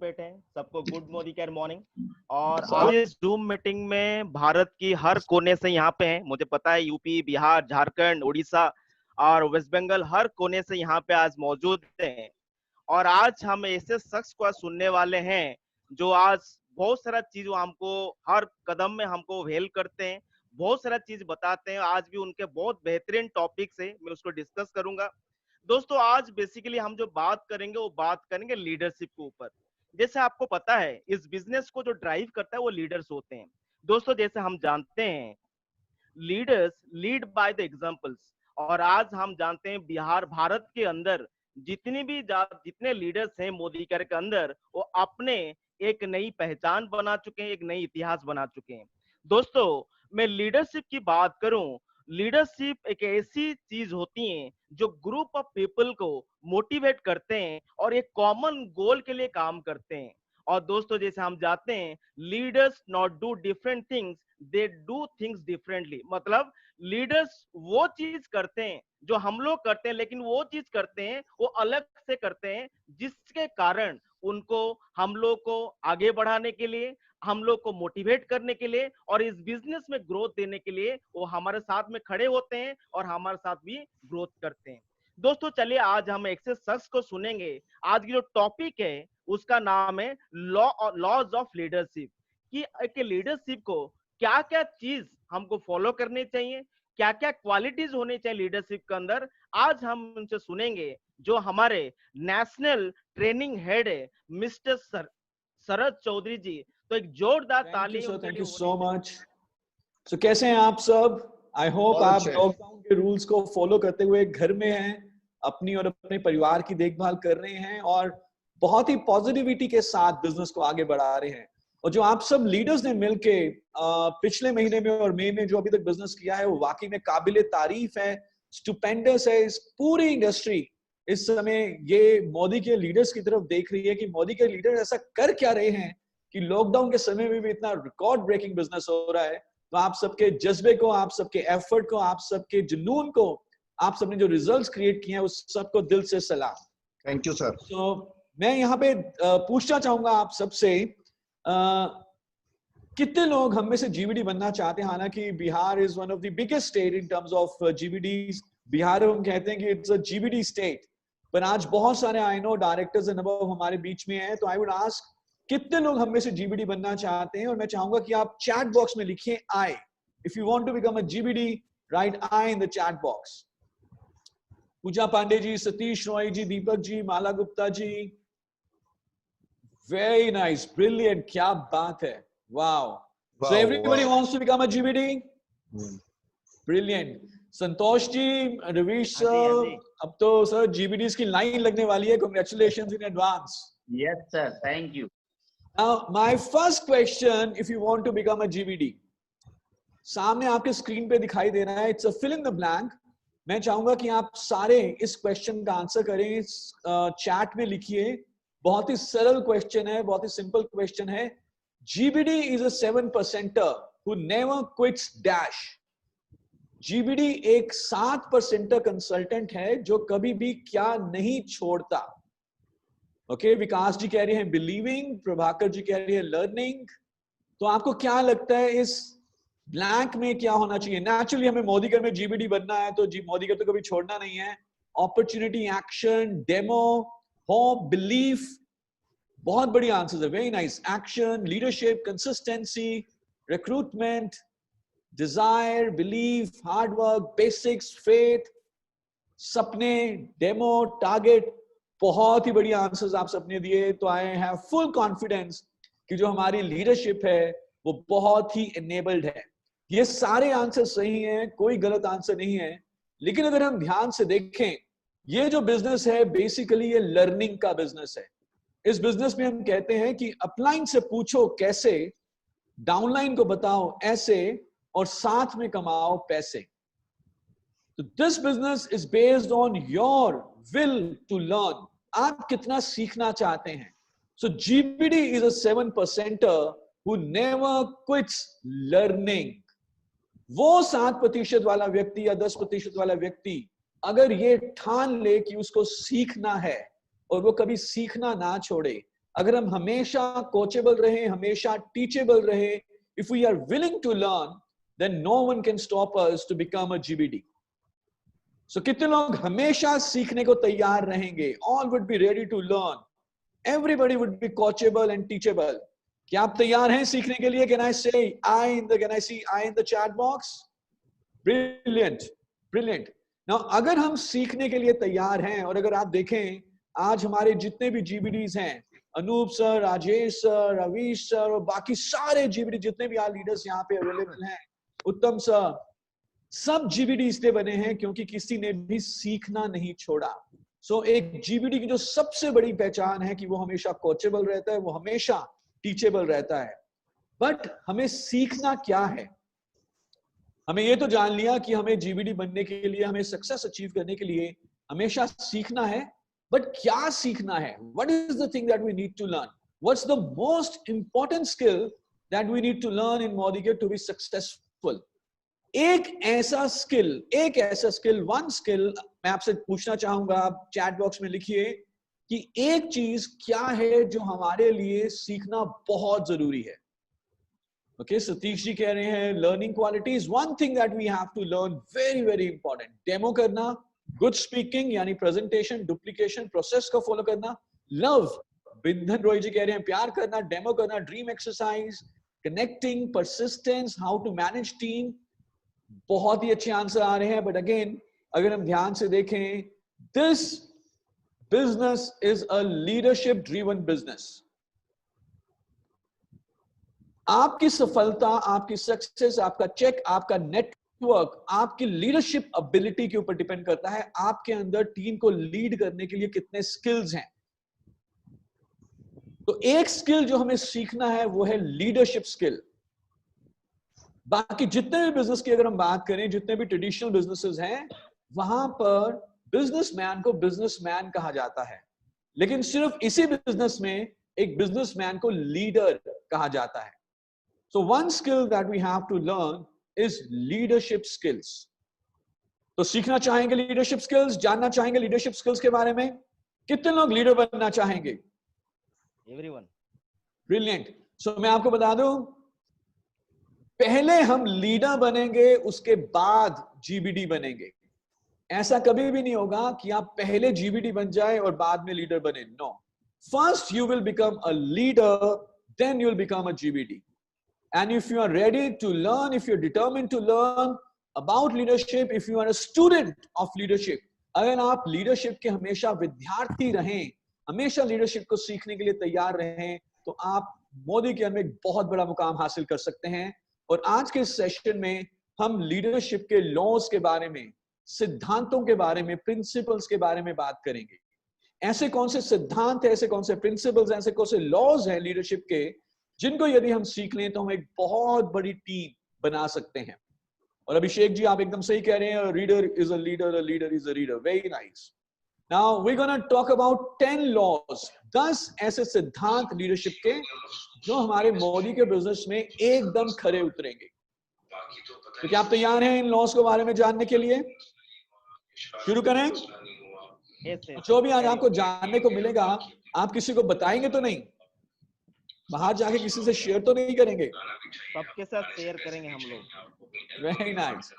बैठे हैं। सबको गुड मॉर्निंग। और आज इस जूम मीटिंग में भारत की हर कोने से यहाँ पे हैं। मुझे पता है यूपी, बिहार, झारखंड, उड़ीसा और वेस्ट बंगाल हर कोने से यहाँ पे आज मौजूद हैं। और आज हम ऐसे शख्स को सुनने वाले हैं जो आज बहुत सारा चीज हमको हर कदम में हमको हेल्प करते हैं, बहुत सारा चीज बताते हैं। आज भी उनके बहुत बेहतरीन टॉपिक्स है, मैं उसको डिस्कस करूंगा। दोस्तों आज बेसिकली हम जो बात करेंगे वो बात करेंगे लीडरशिप के ऊपर। जैसे आपको पता है इस बिजनेस को जो ड्राइव करता है वो लीडर्स होते हैं। दोस्तों जैसे हम जानते हैं leaders lead by the examples. और आज हम जानते हैं बिहार भारत के अंदर जितने लीडर्स हैं मोदी केयर के अंदर, वो अपने एक नई पहचान बना चुके हैं, एक नई इतिहास बना चुके हैं। दोस्तों मैं लीडरशिप की बात करूं, लीडरशिप एक ऐसी चीज होती है जो ग्रुप ऑफ पीपल को मोटिवेट करते हैं और एक कॉमन गोल के लिए काम करते हैं। और दोस्तों जैसे हम जानते हैं leaders not do different things, they do things differently. मतलब लीडर्स वो चीज करते हैं जो हम लोग करते हैं, लेकिन वो चीज करते हैं वो अलग से करते हैं, जिसके कारण उनको हम लोग को आगे बढ़ाने के लिए, हम लोग को मोटिवेट करने के लिए और इस बिजनेस में ग्रोथ देने के लिए वो हमारे साथ में खड़े होते हैं और हमारे साथ भी ग्रोथ करते हैं। दोस्तों चलिए आज हम एक से शख्स को सुनेंगे। आज की जो टॉपिक है उसका नाम है लॉज ऑफ लीडरशिप। कि एक लीडरशिप को क्या क्या चीज हमको फॉलो करनी चाहिए, क्या क्या क्वालिटीज होनी चाहिए लीडरशिप के अंदर, आज हम उनसे सुनेंगे जो हमारे नेशनल ट्रेनिंग हेड है मिस्टर शरद चौधरी जी। तो एक जोरदार ताली उनके थैंक लिए यू होनी सो चाहिए। मच। सो कैसे हैं आप सब? आई होप बहुत आप अच्छे। लॉकडाउन के रूल्स को फॉलो करते हुए घर में हैं, अपनी और अपने परिवार की देखभाल कर रहे हैं और बहुत ही पॉजिटिविटी के साथ बिजनेस को आगे बढ़ा रहे हैं। और जो आप सब लीडर्स ने मिलके पिछले महीने में और मई में जो अभी तक बिजनेस किया है वो वाकई में काबिले तारीफ है, स्टुपेंडस है। इस पूरी इंडस्ट्री इस समय ये मोदी के लीडर्स की तरफ देख रही है कि मोदी के लीडर ऐसा कर क्या रहे हैं कि लॉकडाउन के समय में भी इतना रिकॉर्ड ब्रेकिंग बिजनेस हो रहा है। तो आप सबके जज्बे को, आप सबके एफर्ट को, आप सबके जुनून को, आप सबने जो रिजल्ट्स क्रिएट किए हैं उस सबको दिल से सलाम। Thank you sir. तो मैं यहाँ पे पूछना चाहूंगा आप सबसे, कितने लोग हम में से जीबीडी बनना चाहते हैं? हालांकि Bihar is one of the biggest state in terms of GBD. Bihar हम कहते हैं कि इट्स अ जीबीडी स्टेट, पर आज बहुत सारे I know directors and above हमारे बीच में हैं। तो आई वुड आस्क कितने लोग हम में से जीबीडी बनना चाहते हैं? और मैं चाहूंगा कि आप चैट बॉक्स में लिखिए I. If you want to become a GBD, write I in the chat box. Puja Pandey ji, Satish Roy ji, Deepak ji, Mala Gupta ji, very nice, brilliant, क्या बात है, wow. So everybody wants to become a GBD, brilliant. Santosh ji, Ravish sir, अब तो सर जीबीडीज की line लगने वाली है। Congratulations in advance. Yes, sir. Thank you. Now, my first question, if you want to become a GBD, सामने आपके screen पे दिखाई दे रहा है, it's a fill in the blank. मैं चाहूंगा कि आप सारे इस क्वेश्चन का आंसर करें, चैट में लिखिए। बहुत ही सरल क्वेश्चन है, बहुत ही सिंपल क्वेश्चन है। GBD is a 7%er who never quits dash. GBD एक 7%er कंसल्टेंट है जो कभी भी क्या नहीं छोड़ता। ओके, विकास जी कह रहे हैं बिलीविंग, प्रभाकर जी कह रहे हैं लर्निंग। तो आपको क्या लगता है इस ब्लैंक में क्या होना चाहिए? नेचुरली हमें मोदीगर में जीबीडी बनना है, तो मोदीगर तो कभी छोड़ना नहीं है। Opportunity, action, demo, hope, belief, बहुत बड़ी आंसर्स है, very nice. Action, leadership, consistency, recruitment, desire, belief, hard work, basics, faith, सपने, डेमो, टारगेट। बहुत ही बड़ी आंसर्स आप सबने दिए। तो आई हैव फुल कॉन्फिडेंस कि जो हमारी लीडरशिप है वो बहुत ही एनेबल्ड है। ये सारे आंसर सही हैं, कोई गलत आंसर नहीं है। लेकिन अगर हम ध्यान से देखें, ये जो बिजनेस है बेसिकली ये लर्निंग का बिजनेस है। इस बिजनेस में हम कहते हैं कि अपलाइन से पूछो कैसे, डाउनलाइन को बताओ ऐसे, और साथ में कमाओ पैसे। तो this business is based on your will to learn. आप कितना सीखना चाहते हैं। So GBD is a 7%er who never quits learning. वो 7% वाला व्यक्ति या 10% वाला व्यक्ति अगर ये ठान ले कि उसको सीखना है और वो कभी सीखना ना छोड़े, अगर हम हमेशा कोचेबल रहे, हमेशा टीचेबल रहे, if we are willing to learn, then no one can stop us to become a GBD. So कितने लोग हमेशा सीखने को तैयार रहेंगे? All would be ready to learn. Everybody would be coachable and teachable. क्या आप तैयार हैं सीखने के लिए? Can I see I in the chat box? Brilliant, brilliant. Now अगर हम सीखने के लिए तैयार हैं, और अगर आप देखें आज हमारे जितने भी GBDs हैं, Anoop sir, Rajesh sir, Ravish sir और बाकी सारे GBD जितने भी लीडर्स यहाँ पे अवेलेबल हैं, उत्तम सर, सब GBD इसलिए बने हैं क्योंकि किसी ने भी सीखना नहीं छोड़ा. सो एक GBD की जो सबसे बड़ी पहचान है कि वो हमेशा कोचेबल रहता है, वो हमेशा टीचेबल रहता है. बट हमें सीखना क्या है? हमें ये तो जान लिया कि हमें GBD बनने के लिए, हमें सक्सेस अचीव करने के लिए हमेशा सीखना है. बट क्या सीखना है? What is the thing that we need to learn? What's the most important skill that we need to learn in Modigate to be successful? एक ऐसा स्किल, वन स्किल मैं आपसे पूछना चाहूंगा, आप चैट बॉक्स में लिखिए कि एक चीज क्या है जो हमारे लिए सीखना बहुत जरूरी है. ओके, सतीश जी कह रहे हैं learning qualities, one thing that we have to learn, very very important, demo करना, गुड स्पीकिंग यानी प्रेजेंटेशन, डुप्लीकेशन, प्रोसेस को फॉलो करना. लव, बिंधन रॉय जी कह रहे हैं प्यार करना, डेमो करना, dream exercise, connecting, persistence, how to manage team. बहुत ही अच्छे आंसर आ रहे हैं. बट अगेन अगर हम ध्यान से देखें, this business is a leadership driven business. आपकी सफलता, आपकी सक्सेस, आपका चेक, आपका नेटवर्क आपकी लीडरशिप एबिलिटी के ऊपर डिपेंड करता है. आपके अंदर टीम को लीड करने के लिए कितने स्किल्स हैं. तो एक स्किल जो हमें सीखना है वो है लीडरशिप स्किल. बाकी जितने भी बिजनेस की अगर हम बात करें, जितने भी ट्रेडिशनल बिजनेसेस हैं, वहां पर बिजनेसमैन को बिजनेसमैन कहा जाता है. लेकिन सिर्फ इसी बिजनेस में एक बिजनेसमैन को लीडर कहा जाता है. So one skill that we have to learn is leadership skills. तो सीखना चाहेंगे लीडरशिप स्किल्स, जानना चाहेंगे लीडरशिप स्किल्स के बारे में. कितने लोग लीडर बनना चाहेंगे? Everyone. Brilliant. So मैं आपको बता दूं, पहले हम लीडर बनेंगे, उसके बाद GBD बनेंगे. ऐसा कभी भी नहीं होगा कि आप पहले GBD बन जाए और बाद में लीडर बने. No, first you will become a leader, then you will become a GBD. And if you are ready to learn, if you're determined to learn about leadership, if you are a student of leadership, अगर आप leadership के हमेशा विद्यार्थी रहें, हमेशा leadership को सीखने के लिए तैयार रहें, तो आप मोदी के अंदर एक बहुत बड़ा मुकाम हासिल कर सकते हैं. और आज के सेशन में हम leadership के लॉज के बारे में, सिद्धांतों के बारे में, प्रिंसिपल्स के बारे में बात करेंगे. ऐसे कौन से सिद्धांत है, ऐसे कौन से प्रिंसिपल्स, ऐसे कौन से लॉज हैं लीडरशिप के, जिनको यदि हम सीख लें तो हम एक बहुत बड़ी टीम बना सकते हैं. और अभिषेक जी आप एकदम सही कह रहे हैं, reader is a leader, a leader is a reader. Very nice. Now we gonna talk about 10 laws, 10 ऐसे सिद्धांत लीडरशिप के जो हमारे मोदी के बिजनेस में एकदम खरे उतरेंगे. तो क्या आप तैयार हैं इन लॉज के बारे में जानने के लिए? शुरू करें. जो भी आज आपको जानने को मिलेगा, आप किसी को बताएंगे तो नहीं? बाहर जाके किसी से शेयर तो नहीं करेंगे? सबके साथ शेयर करेंगे हम लोग. Very nice.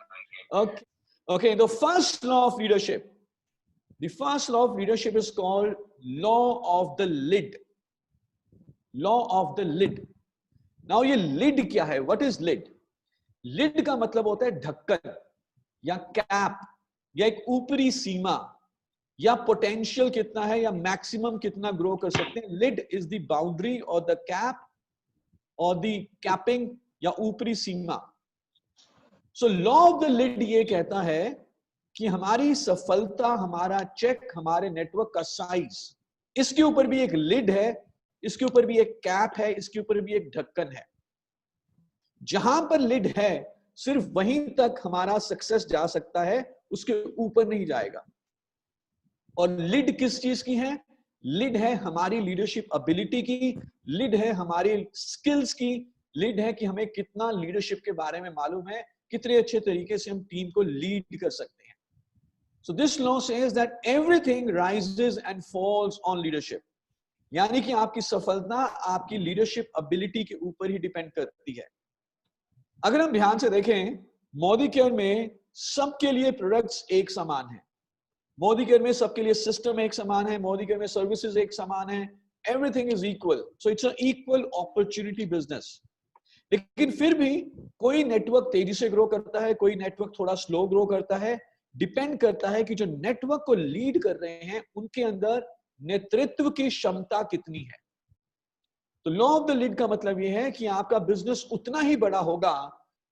Okay. Okay. The first law of leadership. The first law of leadership is called law of the lid. Law of the lid. Now ये lid क्या है? What is lid? Lid का मतलब होता है ढक्कन या कैप या एक ऊपरी सीमा या पोटेंशियल कितना है या मैक्सिमम कितना ग्रो कर सकते हैं. लिड इज द बाउंड्री और द कैप और द कैपिंग या ऊपरी सीमा. So law of the lid ये कहता है कि हमारी सफलता, हमारा चेक, हमारे नेटवर्क का साइज, इसके ऊपर भी एक लिड है, इसके ऊपर भी एक कैप है, इसके ऊपर भी एक ढक्कन है. जहां पर लिड है सिर्फ वहीं तक हमारा सक्सेस जा सकता है, उसके ऊपर नहीं जाएगा. और लिड किस चीज की है? लिड है हमारी लीडरशिप एबिलिटी की, लिड है हमारी स्किल्स की, लिड है कि हमें कितना लीडरशिप के बारे में मालूम है, कितने अच्छे तरीके से हम टीम को लीड कर सकते हैं. सो this law says that everything rises and falls on leadership. यानी कि आपकी सफलता आपकी लीडरशिप एबिलिटी के ऊपर ही डिपेंड करती है। अगर हम ध्यान से देखें, मोदी केयर में सबके लिए प्रोडक्ट्स एक समान है, मोदी केयर में सबके लिए सिस्टम एक समान है, मोदी केयर में सर्विसेज एक समान है, everything is equal, so it's a equal opportunity business. लेकिन फिर भी कोई नेटवर्क तेजी से ग्रो करता है, कोई नेटवर्क थोड़ा स्लो ग्रो करता है। डिपेंड करता है कि जो नेटवर्क को लीड कर रहे हैं उनके अंदर नेतृत्व की क्षमता कितनी है। तो लॉ ऑफ द लीड का मतलब यह है कि आपका बिजनेस उतना ही बड़ा होगा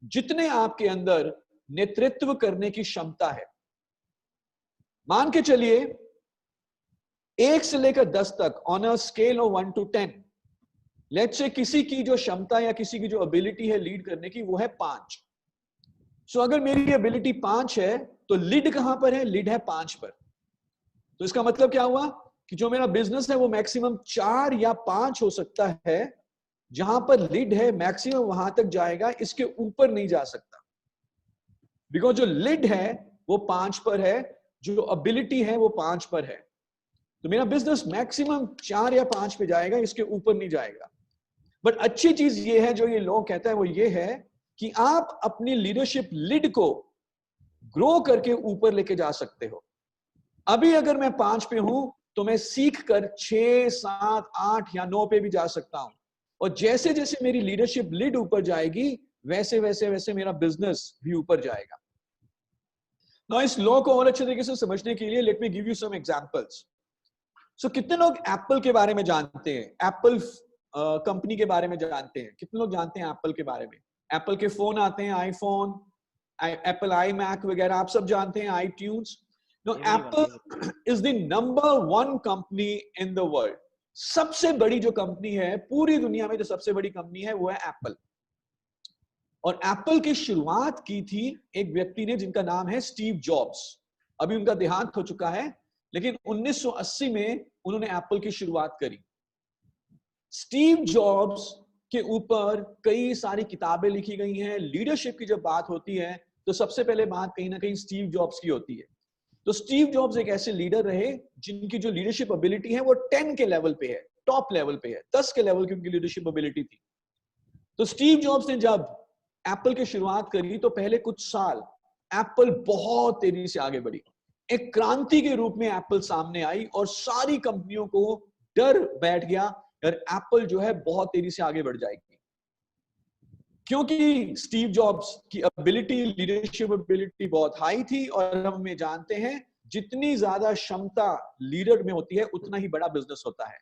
जितने आपके अंदर नेतृत्व करने की क्षमता है। मान के चलिए 1 से लेकर 10 तक on a scale of 1 to 10, let's say किसी की जो क्षमता या किसी की जो एबिलिटी है लीड करने की वो है 5। सो अगर मेरी एबिलिटी 5 है तो लीड कहां पर है? लीड है 5 पर। तो इसका मतलब क्या हुआ कि जो मेरा बिजनेस है वो मैक्सिमम 4 या 5 हो सकता है, जहां पर लीड है मैक्सिमम वहां तक जाएगा, इसके ऊपर नहीं जा सकता। बिकॉज जो लीड है वो 5 पर है, जो एबिलिटी है वो 5 पर है। तो मेरा बिजनेस मैक्सिमम 4 या 5 पे जाएगा, इसके ऊपर नहीं जाएगा। बट अच्छी चीज ये है, जो ये लॉ कहता है वो ये है कि आप अपनी लीडरशिप लीड को ग्रो करके ऊपर लेके जा सकते हो। अभी अगर मैं 5 पे हूं तो मैं सीख कर 6, 7, 8 या 9 पे भी जा सकता हूं। और जैसे जैसे मेरी लीडरशिप लीड ऊपर जाएगी वैसे वैसे वैसे मेरा बिजनेस भी ऊपर जाएगा। नाउ इस लॉ को और अच्छे तरीके से समझने के लिए let me give you some examples. So कितने लोग एप्पल के बारे में जानते हैं? एप्पल कंपनी के बारे में जानते हैं? कितने लोग जानते हैं एप्पल के बारे में? एप्पल के फोन आते हैं, आईफोन, एप्पल आई मैक वगैरह, आप सब जानते हैं, iTunes. No, Apple is the number 1 company in the world. सबसे बड़ी जो कंपनी है पूरी दुनिया में, जो सबसे बड़ी कंपनी है वो है एप्पल। और एप्पल की शुरुआत की थी एक व्यक्ति ने जिनका नाम है स्टीव जॉब्स। अभी उनका देहांत हो चुका है, लेकिन 1980 में उन्होंने एप्पल की शुरुआत करी। स्टीव जॉब्स के ऊपर कई सारी किताबें लिखी गई हैं। लीडरशिप की जब बात होती है तो सबसे पहले बात कहीं ना कहीं स्टीव जॉब्स की होती है। तो स्टीव जॉब्स एक ऐसे लीडर रहे जिनकी जो लीडरशिप एबिलिटी है वो 10 के लेवल पे है, टॉप लेवल पे है, 10 के लेवल की उनकी लीडरशिप एबिलिटी थी। तो स्टीव जॉब्स ने जब एप्पल की शुरुआत करी तो पहले कुछ साल एप्पल बहुत तेजी से आगे बढ़ी। एक क्रांति के रूप में एप्पल सामने आई और सारी कंपनियों को डर बैठ गया और एप्पल जो है बहुत तेजी से आगे बढ़ जाएगी, क्योंकि स्टीव जॉब्स की एबिलिटी, लीडरशिप एबिलिटी बहुत हाई थी। और हम ये जानते हैं जितनी ज्यादा क्षमता लीडर में होती है उतना ही बड़ा बिजनेस होता है।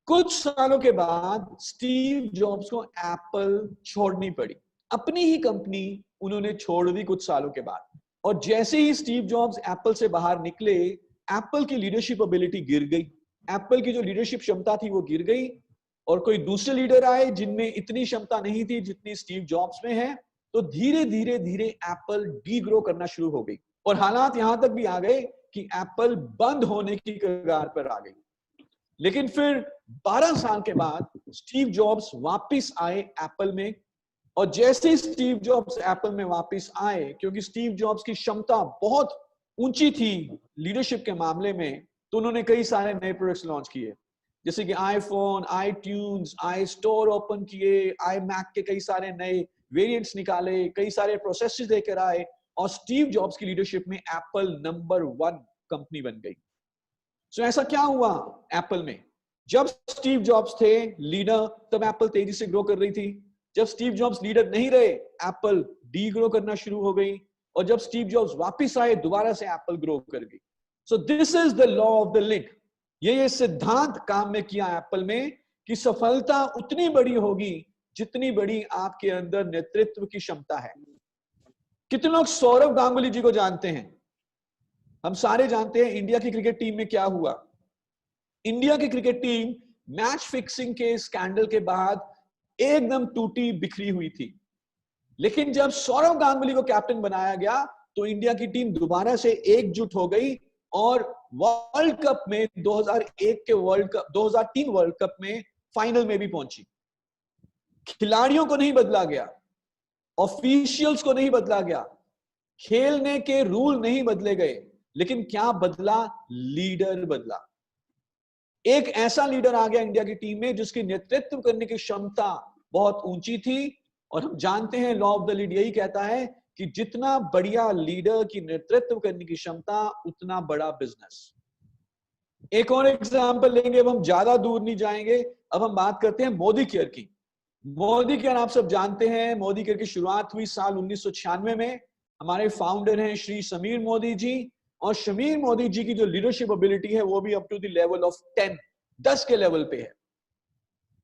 कुछ सालों के बाद स्टीव जॉब्स को एप्पल छोड़नी पड़ी, अपनी ही कंपनी उन्होंने छोड़ दी कुछ सालों के बाद। और जैसे ही स्टीव जॉब्स एप्पल से बाहर निकले, एप्पल की लीडरशिप एबिलिटी गिर गई, एप्पल की जो लीडरशिप क्षमता थी वो गिर गई। और कोई दूसरे लीडर आए जिनमें इतनी क्षमता नहीं थी जितनी स्टीव जॉब्स में है। तो धीरे धीरे धीरे एप्पल डी ग्रो करना शुरू हो गई और हालात यहां तक भी आ गए कि एप्पल बंद होने की कगार पर आ गई। लेकिन फिर 12 साल के बाद स्टीव जॉब्स वापस आए एप्पल में। और जैसे ही स्टीव जॉब्स एप्पल में वापस आए, क्योंकि स्टीव जॉब्स की क्षमता बहुत ऊंची थी लीडरशिप के मामले में, तो उन्होंने कई सारे नए प्रोडक्ट्स लॉन्च किए, जैसे कि iPhone, I tunes, I store open किए, आई मैक के कई सारे नए वेरिएंट्स निकाले, कई सारे प्रोसेसर्स लेकर आए। और स्टीव जॉब्स की लीडरशिप में एप्पल नंबर 1 कंपनी बन गई। सो ऐसा क्या हुआ एप्पल में? जब स्टीव जॉब्स थे लीडर तब एप्पल तेजी से ग्रो कर रही थी। जब स्टीव जॉब्स लीडर नहीं रहे एप्पल डी ग्रो करना शुरू हो गई। और जब स्टीव जॉब्स वापस आए दोबारा से एप्पल ग्रो कर गई। So this is the law of the lead. ये सिद्धांत काम में किया एप्पल में कि सफलता उतनी बड़ी होगी जितनी बड़ी आपके अंदर नेतृत्व की क्षमता है। कितने लोग सौरव गांगुली जी को जानते हैं? हम सारे जानते हैं इंडिया की क्रिकेट टीम में क्या हुआ। इंडिया की क्रिकेट टीम मैच फिक्सिंग के स्कैंडल के बाद एकदम टूटी बिखरी हुई थी। लेकिन जब सौरव गांगुली को कैप्टन बनाया गया तो इंडिया की टीम दोबारा से एकजुट हो गई और वर्ल्ड कप में 2001 के वर्ल्ड कप, 2003 वर्ल्ड कप में फाइनल में भी पहुंची। खिलाड़ियों को नहीं बदला गया, ऑफिशियल्स को नहीं बदला गया, खेलने के रूल नहीं बदले गए, लेकिन क्या बदला? लीडर बदला। एक ऐसा लीडर आ गया इंडिया की टीम में जिसकी नेतृत्व करने की क्षमता बहुत ऊंची थी, और हम जानते हैं लॉ ऑफ द लीड यही कहता है कि जितना बढ़िया लीडर की नेतृत्व करने की क्षमता उतना बड़ा बिजनेस। एक और एग्जांपल लेंगे, अब हम ज्यादा दूर नहीं जाएंगे, अब हम बात करते हैं मोदी केयर की। मोदी केयर आप सब जानते हैं, मोदी केयर की शुरुआत हुई साल 1996 में। हमारे फाउंडर हैं श्री समीर मोदी जी, और समीर मोदी जी की जो लीडरशिप एबिलिटी है वो भी up to the level of 10 के लेवल पे है।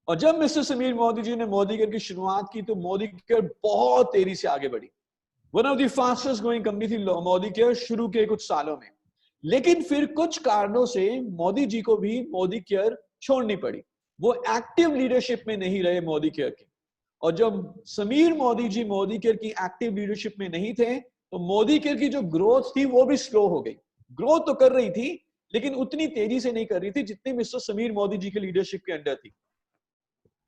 और जब मिस्टर समीर मोदी जी ने मोदी केयर की शुरुआत की तो मोदी केयर बहुत तेजी से आगे बढ़ी। One of the fastest growing company थी मोदी केयर शुरू के कुछ सालों में। लेकिन फिर कुछ कारणों से मोदी जी को भी मोदी केयर छोड़नी पड़ी, वो एक्टिव लीडरशिप में नहीं रहे मोदी केयर के। और जब समीर मोदी जी मोदी केयर की एक्टिव लीडरशिप में नहीं थे तो मोदी केयर की जो ग्रोथ थी वो भी स्लो हो गई। ग्रोथ तो कर रही थी लेकिन उतनी तेजी से नहीं कर रही थी जितनी मिस्टर समीर मोदी जी की लीडरशिप के अंडर थी।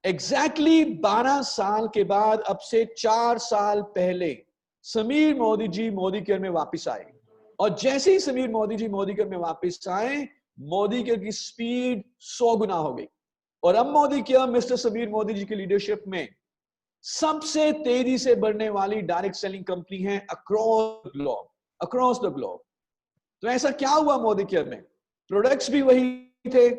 एग्जैक्टली 12 साल के बाद, अब से 4 साल पहले, समीर मोदी जी मोदी केयर में वापस आए, और जैसे ही समीर मोदी जी मोदी केयर में वापस आए, मोदी केयर की स्पीड 100 गुना हो गई। और अब मोदी केयर मिस्टर समीर मोदी जी की लीडरशिप में सबसे तेजी से बढ़ने वाली डायरेक्ट सेलिंग कंपनी है अक्रॉस द ग्लोब। तो ऐसा क्या हुआ मोदी केयर में? प्रोडक्ट्स भी वही थे,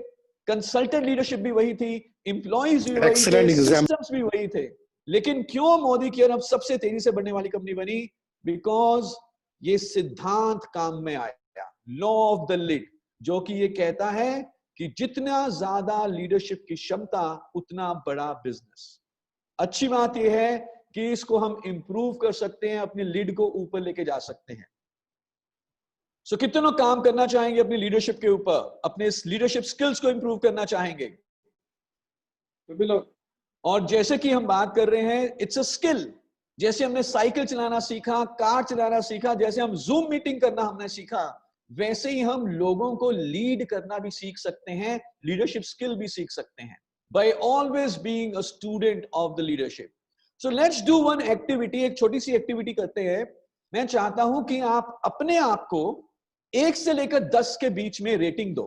कंसल्टेंट लीडरशिप भी वही थी, एम्प्लॉइज भी वही थे, सिस्टम्स भी वही थे, लेकिन क्यों मोदी केयर अब सबसे तेजी से बढ़ने वाली कंपनी बनी? बिकॉज ये सिद्धांत काम में आया, लॉ ऑफ द लीड, जो कि ये कहता है कि जितना ज्यादा लीडरशिप की क्षमता उतना बड़ा बिजनेस। अच्छी बात यह है कि इसको हम इंप्रूव कर सकते हैं, अपने लीड को ऊपर लेके जा सकते हैं। सो कितने लोग काम करना चाहेंगे अपनी लीडरशिप के ऊपर, अपने लीडरशिप स्किल्स को इंप्रूव करना चाहेंगे? तो भी लोग। और जैसे कि हम बात कर रहे हैं, इट्स अ स्किल। जैसे हमने साइकिल चलाना सीखा, कार चलाना सीखा, जैसे हम जूम मीटिंग करना हमने सीखा, वैसे ही हम लोगों को लीड करना भी सीख सकते हैं, लीडरशिप स्किल भी सीख सकते हैं, by always being a student of the leadership. So let's do one activity, एक छोटी सी एक्टिविटी करते हैं। मैं चाहता हूं कि आप अपने आप को 1 से लेकर 10 के बीच में रेटिंग दो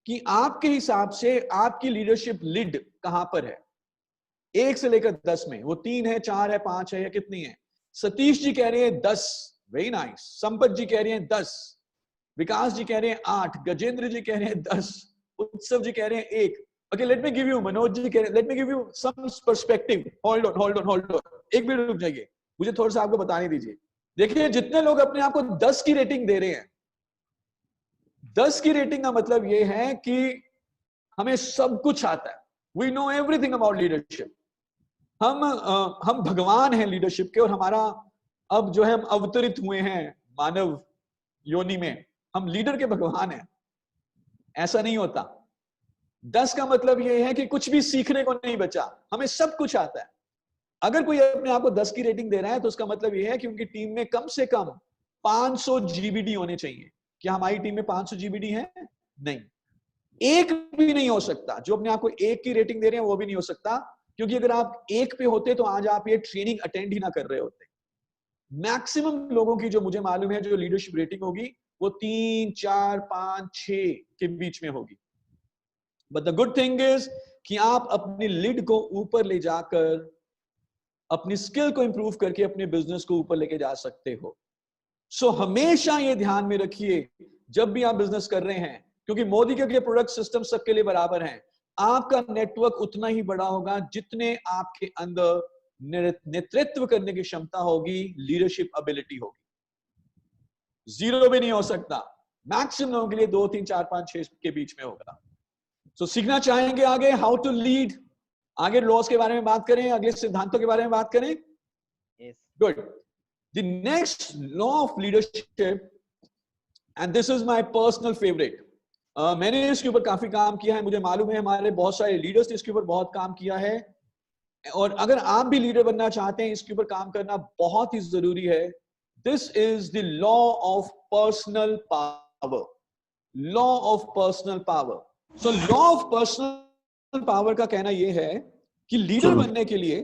कि आपके हिसाब से आपकी लीडरशिप लीड कहां पर है। 1 से लेकर 10 में, वो 3 है, 4 है, 5 है, या कितनी है? सतीश जी कह रहे हैं 10, वेरी नाइस। संपत जी कह रहे हैं 10, विकास जी कह रहे हैं 8, गजेंद्र जी कह रहे हैं 10, उत्सव जी कह रहे हैं 1। Okay, let me give you, Manoj ji, let me give you some perspective. Hold on. एक मिनट रुक जाइए, मुझे थोड़ा सा आपको बताने दीजिए। देखिए, जितने लोग अपने आप को 10 की रेटिंग दे रहे हैं, 10 की रेटिंग का मतलब ये है कि हमें सब कुछ आता है, we know everything about leadership. हम भगवान हैं लीडरशिप के, और हमारा अब जो है हम अवतरित हुए हैं मानव योनि में, हम लीडर के भगवान हैं। ऐसा नहीं होता। 10 का मतलब यह है कि कुछ भी सीखने को नहीं बचा, हमें सब कुछ आता है। अगर कोई अपने आप को 10 की रेटिंग दे रहा है तो उसका मतलब यह है कि उनकी टीम में कम से कम 500 जीबीडी होने चाहिए। क्या हमारी टीम में 500 जीबीडी है? नहीं, एक भी नहीं हो सकता। जो अपने आप को 1 की रेटिंग दे रहे हैं वो भी नहीं हो सकता, क्योंकि अगर आप 1 पे होते तो आज आप ये ट्रेनिंग अटेंड ही ना कर रहे होते। मैक्सिमम लोगों की जो मुझे मालूम है जो लीडरशिप रेटिंग होगी वो 3, 4, 5, 6 के बीच में होगी। But the good thing is कि आप अपनी लीड को ऊपर ले जाकर अपनी स्किल को इंप्रूव करके अपने बिजनेस को ऊपर लेके जा सकते हो। सो हमेशा ये ध्यान में रखिए जब भी आप बिजनेस कर रहे हैं, क्योंकि मोदी के प्रोडक्ट सिस्टम सबके लिए बराबर हैं। आपका नेटवर्क उतना ही बड़ा होगा जितने आपके अंदर नेतृत्व करने की क्षमता होगी, लीडरशिप एबिलिटी होगी। 0 भी नहीं हो सकता। मैक्सिमम लोगों के लिए 2, 3, 4, 5, 6 के बीच में होगा। तो सीखना चाहेंगे आगे हाउ टू लीड, आगे लॉस के बारे में बात करें, अगले सिद्धांतों के बारे में बात करें। Good. The next law of leadership, and this is my personal favourite, मैंने इसके ऊपर काफी काम किया है, मुझे मालूम है हमारे बहुत सारे लीडर्स ने इसके ऊपर बहुत काम किया है, और अगर आप भी लीडर बनना चाहते हैं इसके ऊपर काम करना बहुत ही जरूरी है। This is the law of personal power. Law of personal power. So law of personal power का कहना यह है कि लीडर बनने के लिए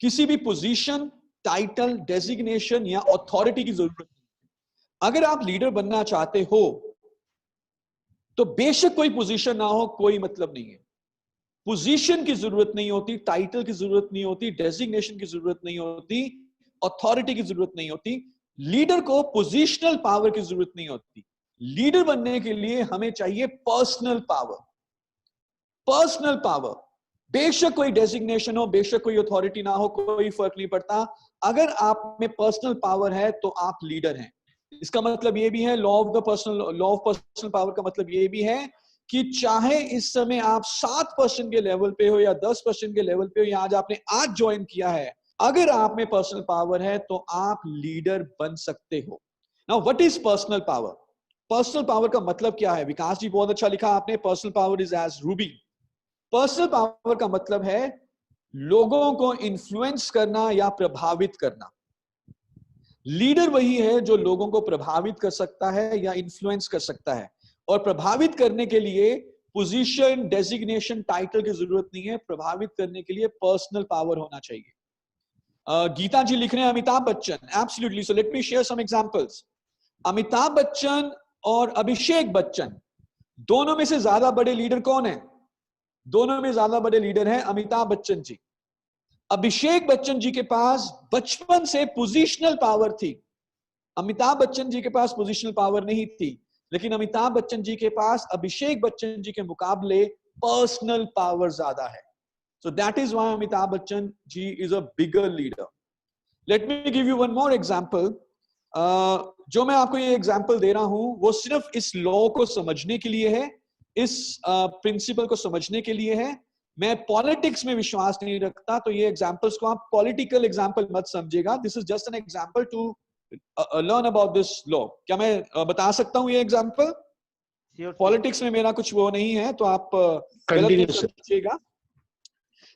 किसी भी पोजीशन, टाइटल, डेजिग्नेशन या अथॉरिटी की जरूरत नहीं। अगर आप लीडर बनना चाहते हो तो बेशक कोई पोजीशन ना हो, कोई मतलब नहीं है। पोजीशन की जरूरत नहीं होती, टाइटल की जरूरत नहीं होती, डेजिग्नेशन की जरूरत नहीं होती, अथॉरिटी की जरूरत नहीं होती। लीडर को पोजीशनल पावर की जरूरत नहीं होती। लीडर बनने के लिए हमें चाहिए पर्सनल पावर। पर्सनल पावर, बेशक कोई डेजिग्नेशन हो, बेशक कोई अथॉरिटी ना हो, कोई फर्क नहीं पड़ता। अगर आप में पर्सनल पावर है तो आप लीडर हैं। इसका मतलब ये भी है, लॉ ऑफ पर्सनल पावर का मतलब ये भी है कि चाहे इस समय आप 7% के लेवल पे हो या 10% के लेवल पे हो, या आज ज्वाइन किया है, अगर आप में पर्सनल पावर है तो आप लीडर बन सकते हो। Now what is personal power? Personal power का मतलब क्या है? विकास जी बहुत अच्छा लिखा आपने, personal power is as Ruby. Personal power का मतलब है लोगों को इन्फ्लुएंस करना या प्रभावित करना। लीडर वही है जो लोगों को प्रभावित कर सकता है या इन्फ्लुएंस कर सकता है, और प्रभावित करने के लिए पोजीशन, डेजिग्नेशन, टाइटल की जरूरत नहीं है। प्रभावित करने के लिए पर्सनल पावर होना चाहिए। गीता जी लिख रहे हैं Amitabh Bachchan, absolutely. So let me share some examples. Amitabh Bachchan और अभिषेक बच्चन, दोनों में से ज्यादा बड़े लीडर कौन है? दोनों में ज्यादा बड़े लीडर हैं अमिताभ बच्चन जी। अभिषेक बच्चन जी के पास बचपन से पोजीशनल पावर थी, अमिताभ बच्चन जी के पास पोजीशनल पावर नहीं थी, लेकिन अमिताभ बच्चन जी के पास अभिषेक बच्चन जी के मुकाबले पर्सनल पावर ज्यादा है। So that is why Amitabh Bachchan ji is a bigger leader. Let me give you one more example. जो मैं आपको ये एग्जाम्पल दे रहा हूं वो सिर्फ इस लॉ को समझने के लिए है, इस प्रिंसिपल को समझने के लिए है। मैं पॉलिटिक्स में विश्वास नहीं रखता, तो ये एग्जाम्पल्स को आप पॉलिटिकल एग्जाम्पल मत समझिएगा। This is just an example to learn about this law. क्या मैं बता सकता हूं ये एग्जाम्पल? पॉलिटिक्स में मेरा कुछ वो नहीं है, तो आप गलत नहीं समझिएगा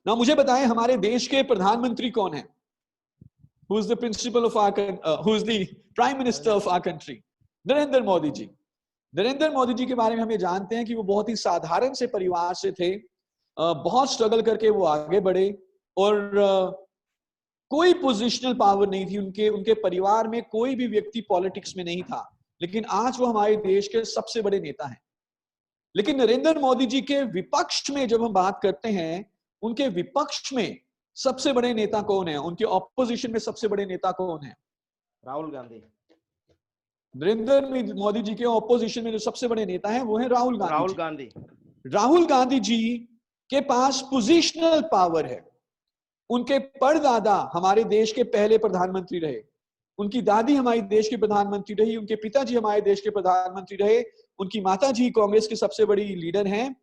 ना। मुझे बताएं, हमारे देश के प्रधानमंत्री कौन है? Who is the principal of our who is the prime minister of our country? Narendra Modi ji. Narendra Modi ji के बारे में हम ये जानते हैं कि वो बहुत ही साधारण से परिवार से थे, बहुत स्ट्रगल करके वो आगे बढ़े, और कोई पोजिशनल पावर नहीं थी उनके परिवार में, कोई भी व्यक्ति पॉलिटिक्स में नहीं था, लेकिन आज वो हमारे देश के सबसे बड़े नेता हैं। लेकिन नरेंद्र मोदी जी के विपक्ष में जब हम बात करते हैं, उनके विपक्ष में सबसे बड़े नेता कौन है? उनके ऑपोजिशन में सबसे बड़े नेता कौन है? राहुल गांधी। नरेंद्र मोदी जी के ऑपोजिशन में जो सबसे बड़े नेता हैं वो है राहुल गांधी। राहुल गांधी जी के पास पोजिशनल पावर है। उनके परदादा हमारे देश के पहले प्रधानमंत्री रहे, उनकी दादी हमारे देश की प्रधानमंत्री रही, उनके पिताजी हमारे देश के प्रधानमंत्री रहे, उनकी माताजी कांग्रेस की सबसे बड़ी लीडर हैं।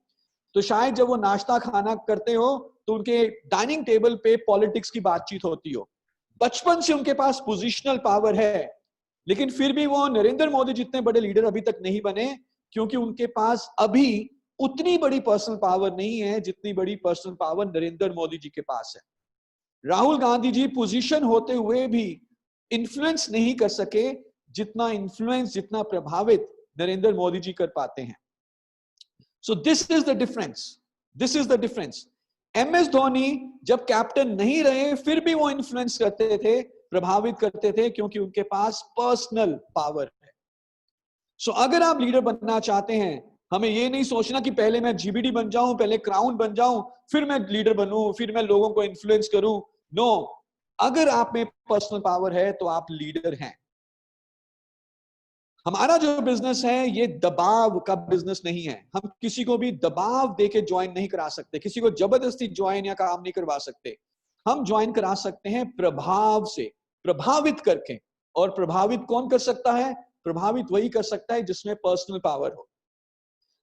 तो शायद जब वो नाश्ता खाना करते हो तो उनके डाइनिंग टेबल पे पॉलिटिक्स की बातचीत होती हो। बचपन से उनके पास पोजीशनल पावर है, लेकिन फिर भी वो नरेंद्र मोदी जितने बड़े लीडर अभी तक नहीं बने, क्योंकि उनके पास अभी उतनी बड़ी पर्सनल पावर नहीं है जितनी बड़ी पर्सनल पावर नरेंद्र मोदी जी के पास है। राहुल गांधी जी पोजीशन होते हुए भी इन्फ्लुएंस नहीं कर सके जितना इन्फ्लुएंस, जितना प्रभावित नरेंद्र मोदी जी कर पाते हैं। So this is the difference. This is the difference. MS Dhoni जब कैप्टन नहीं रहे फिर भी वो इन्फ्लुएंस करते थे, प्रभावित करते थे, क्योंकि उनके पास पर्सनल पावर है। So अगर आप लीडर बनना चाहते हैं, हमें ये नहीं सोचना कि पहले मैं GBD बन जाऊं, पहले क्राउन बन जाऊं, फिर मैं लीडर बनूं, फिर मैं लोगों को इन्फ्लुएंस करूं। नो, अगर आप में पर्सनल पावर है तो आप लीडर हैं। हमारा जो बिजनेस है ये दबाव का बिजनेस नहीं है। हम किसी को भी दबाव देके ज्वाइन नहीं करा सकते, किसी को जबरदस्ती ज्वाइन या काम नहीं करवा सकते। हम ज्वाइन करा सकते हैं प्रभाव से, प्रभावित करके। और प्रभावित कौन कर सकता है? प्रभावित वही कर सकता है जिसमें पर्सनल पावर हो।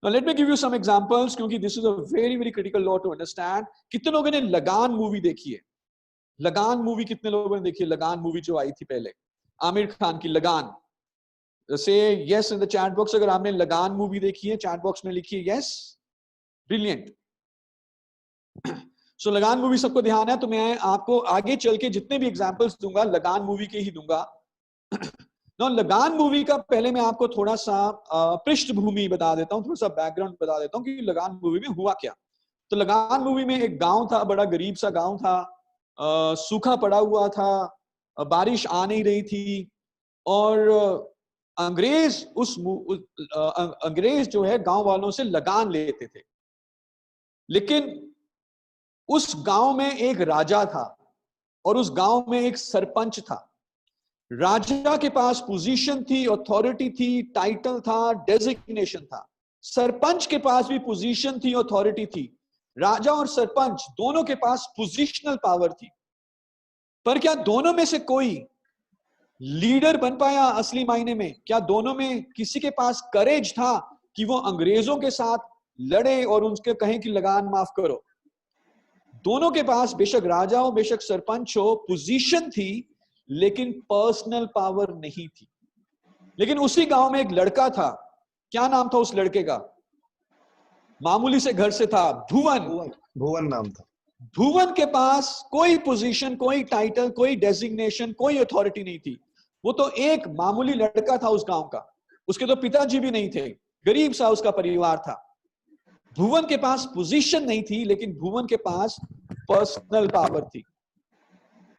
Now let me give you some examples, क्योंकि this is a very very critical law to understand. कितने लोगों ने लगान मूवी देखी है? लगान मूवी कितने लोगों ने देखी है? लगान मूवी जो आई थी पहले, आमिर खान की लगान। Say yes in the chat box अगर आपने लगान मूवी देखी है, चैट बॉक्स में लिखिए yes. Brilliant. So लगान मूवी सबको ध्यान है, तो मैं आपको आगे चल के जितने भी एग्जांपल्स दूंगा लगान मूवी के ही दूंगा। Now लगान मूवी का पहले मैं आपको थोड़ा सा पृष्ठभूमि बता देता हूँ, थोड़ा सा बैकग्राउंड बता देता हूँ कि लगान मूवी में हुआ क्या। तो लगान मूवी में एक गांव था, बड़ा गरीब सा गांव था, सूखा पड़ा हुआ था, बारिश आ नहीं रही थी, और अंग्रेज जो है गांव वालों से लगान लेते थे, लेकिन उस गांव में एक राजा था और उस गांव में एक सरपंच था। राजा के पास पोजीशन थी, अथॉरिटी थी, टाइटल था, डेजिग्नेशन था। सरपंच के पास भी पोजीशन थी, अथॉरिटी थी। राजा और सरपंच दोनों के पास पोजीशनल पावर थी, पर क्या दोनों में से कोई लीडर बन पाया असली मायने में? क्या दोनों में किसी के पास करेज था कि वो अंग्रेजों के साथ लड़े और उनके कहें कि लगान माफ करो? दोनों के पास, बेशक राजा हो बेशक सरपंच हो, पोजीशन थी लेकिन पर्सनल पावर नहीं थी। लेकिन उसी गांव में एक लड़का था। क्या नाम था उस लड़के का? मामूली से घर से था, भुवन। भुवन नाम था। भुवन के पास कोई पोजीशन, कोई टाइटल, कोई डेजिग्नेशन, कोई अथॉरिटी नहीं थी। वो तो एक मामूली लड़का था उस गांव का। उसके तो पिताजी भी नहीं थे, गरीब सा उसका परिवार था। भुवन के पास पोजीशन नहीं थी, लेकिन भुवन के पास पर्सनल पावर थी।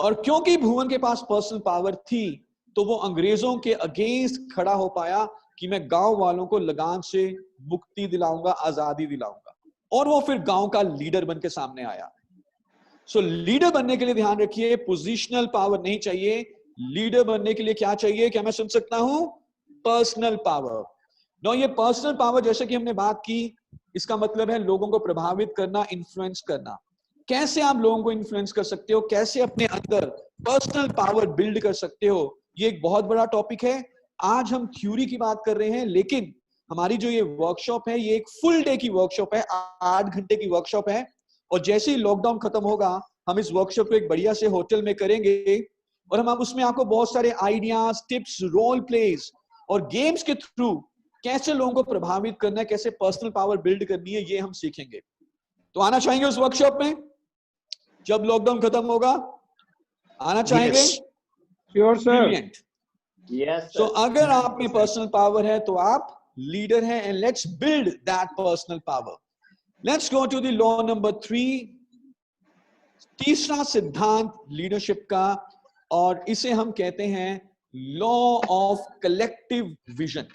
और क्योंकि भुवन के पास पर्सनल पावर थी, तो वो अंग्रेजों के अगेंस्ट खड़ा हो पाया कि मैं गांव वालों को लगान से मुक्ति दिलाऊंगा, आजादी दिलाऊंगा। और वो फिर गांव का लीडर बन के सामने आया। सो लीडर बनने के लिए ध्यान रखिए, पोजीशनल पावर नहीं चाहिए। लीडर बनने के लिए क्या चाहिए? क्या मैं सुन सकता हूं? Personal power. नो, ये पर्सनल पावर जैसे कि हमने बात की, इसका मतलब है लोगों को प्रभावित करना, इन्फ्लुएंस करना। कैसे आप लोगों को इन्फ्लुएंस कर सकते हो, कैसे अपने अंदर पर्सनल पावर बिल्ड कर सकते हो, ये एक बहुत बड़ा टॉपिक है। आज हम थ्योरी की बात कर रहे हैं, लेकिन हमारी जो ये वर्कशॉप है, ये एक फुल डे की वर्कशॉप है, 8 घंटे की वर्कशॉप है। और जैसे ही लॉकडाउन खत्म होगा, हम इस वर्कशॉप को एक बढ़िया से होटल में करेंगे और हम उसमें आपको बहुत सारे आइडियाज, टिप्स, रोल प्लेस और गेम्स के थ्रू कैसे लोगों को प्रभावित करना है, कैसे पर्सनल पावर बिल्ड करनी है, ये हम सीखेंगे। तो आना चाहेंगे उस वर्कशॉप में जब लॉकडाउन खत्म होगा? आना चाहेंगे? Sure sir. ब्रिलियंट। Yes, सो sir. अगर आप में पर्सनल पावर है तो आप लीडर हैं, and let's build that personal power. Let's go to the law number 3, तीसरा सिद्धांत लीडरशिप का, और इसे हम कहते हैं law of collective vision.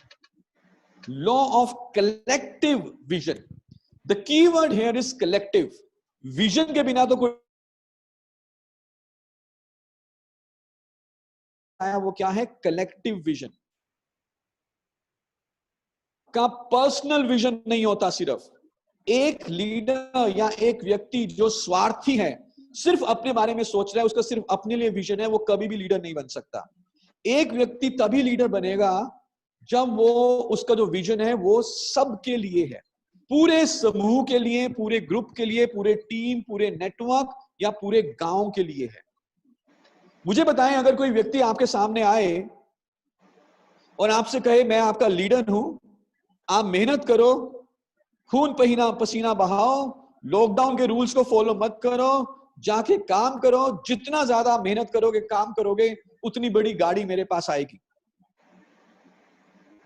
Law of collective vision. The keyword here is collective. Vision के बिना तो कोई, वो क्या है? Collective vision. का पर्सनल विजन नहीं होता। सिर्फ एक लीडर या एक व्यक्ति जो स्वार्थी है, सिर्फ अपने बारे में सोच रहा है, उसका सिर्फ अपने लिए विजन है, वो कभी भी लीडर नहीं बन सकता। एक व्यक्ति तभी लीडर बनेगा जब वो, उसका जो विजन है वो सबके लिए है, पूरे समूह के लिए, पूरे ग्रुप के लिए, पूरे टीम, पूरे नेटवर्क या पूरे गांव के लिए है। मुझे बताएं, अगर कोई व्यक्ति आपके सामने आए और आपसे कहे मैं आपका लीडर हूं, आप मेहनत करो, खून पसीना बहाओ, लॉकडाउन के रूल्स को फॉलो मत करो, जाके काम करो, जितना ज्यादा मेहनत करोगे, काम करोगे, उतनी बड़ी गाड़ी मेरे पास आएगी।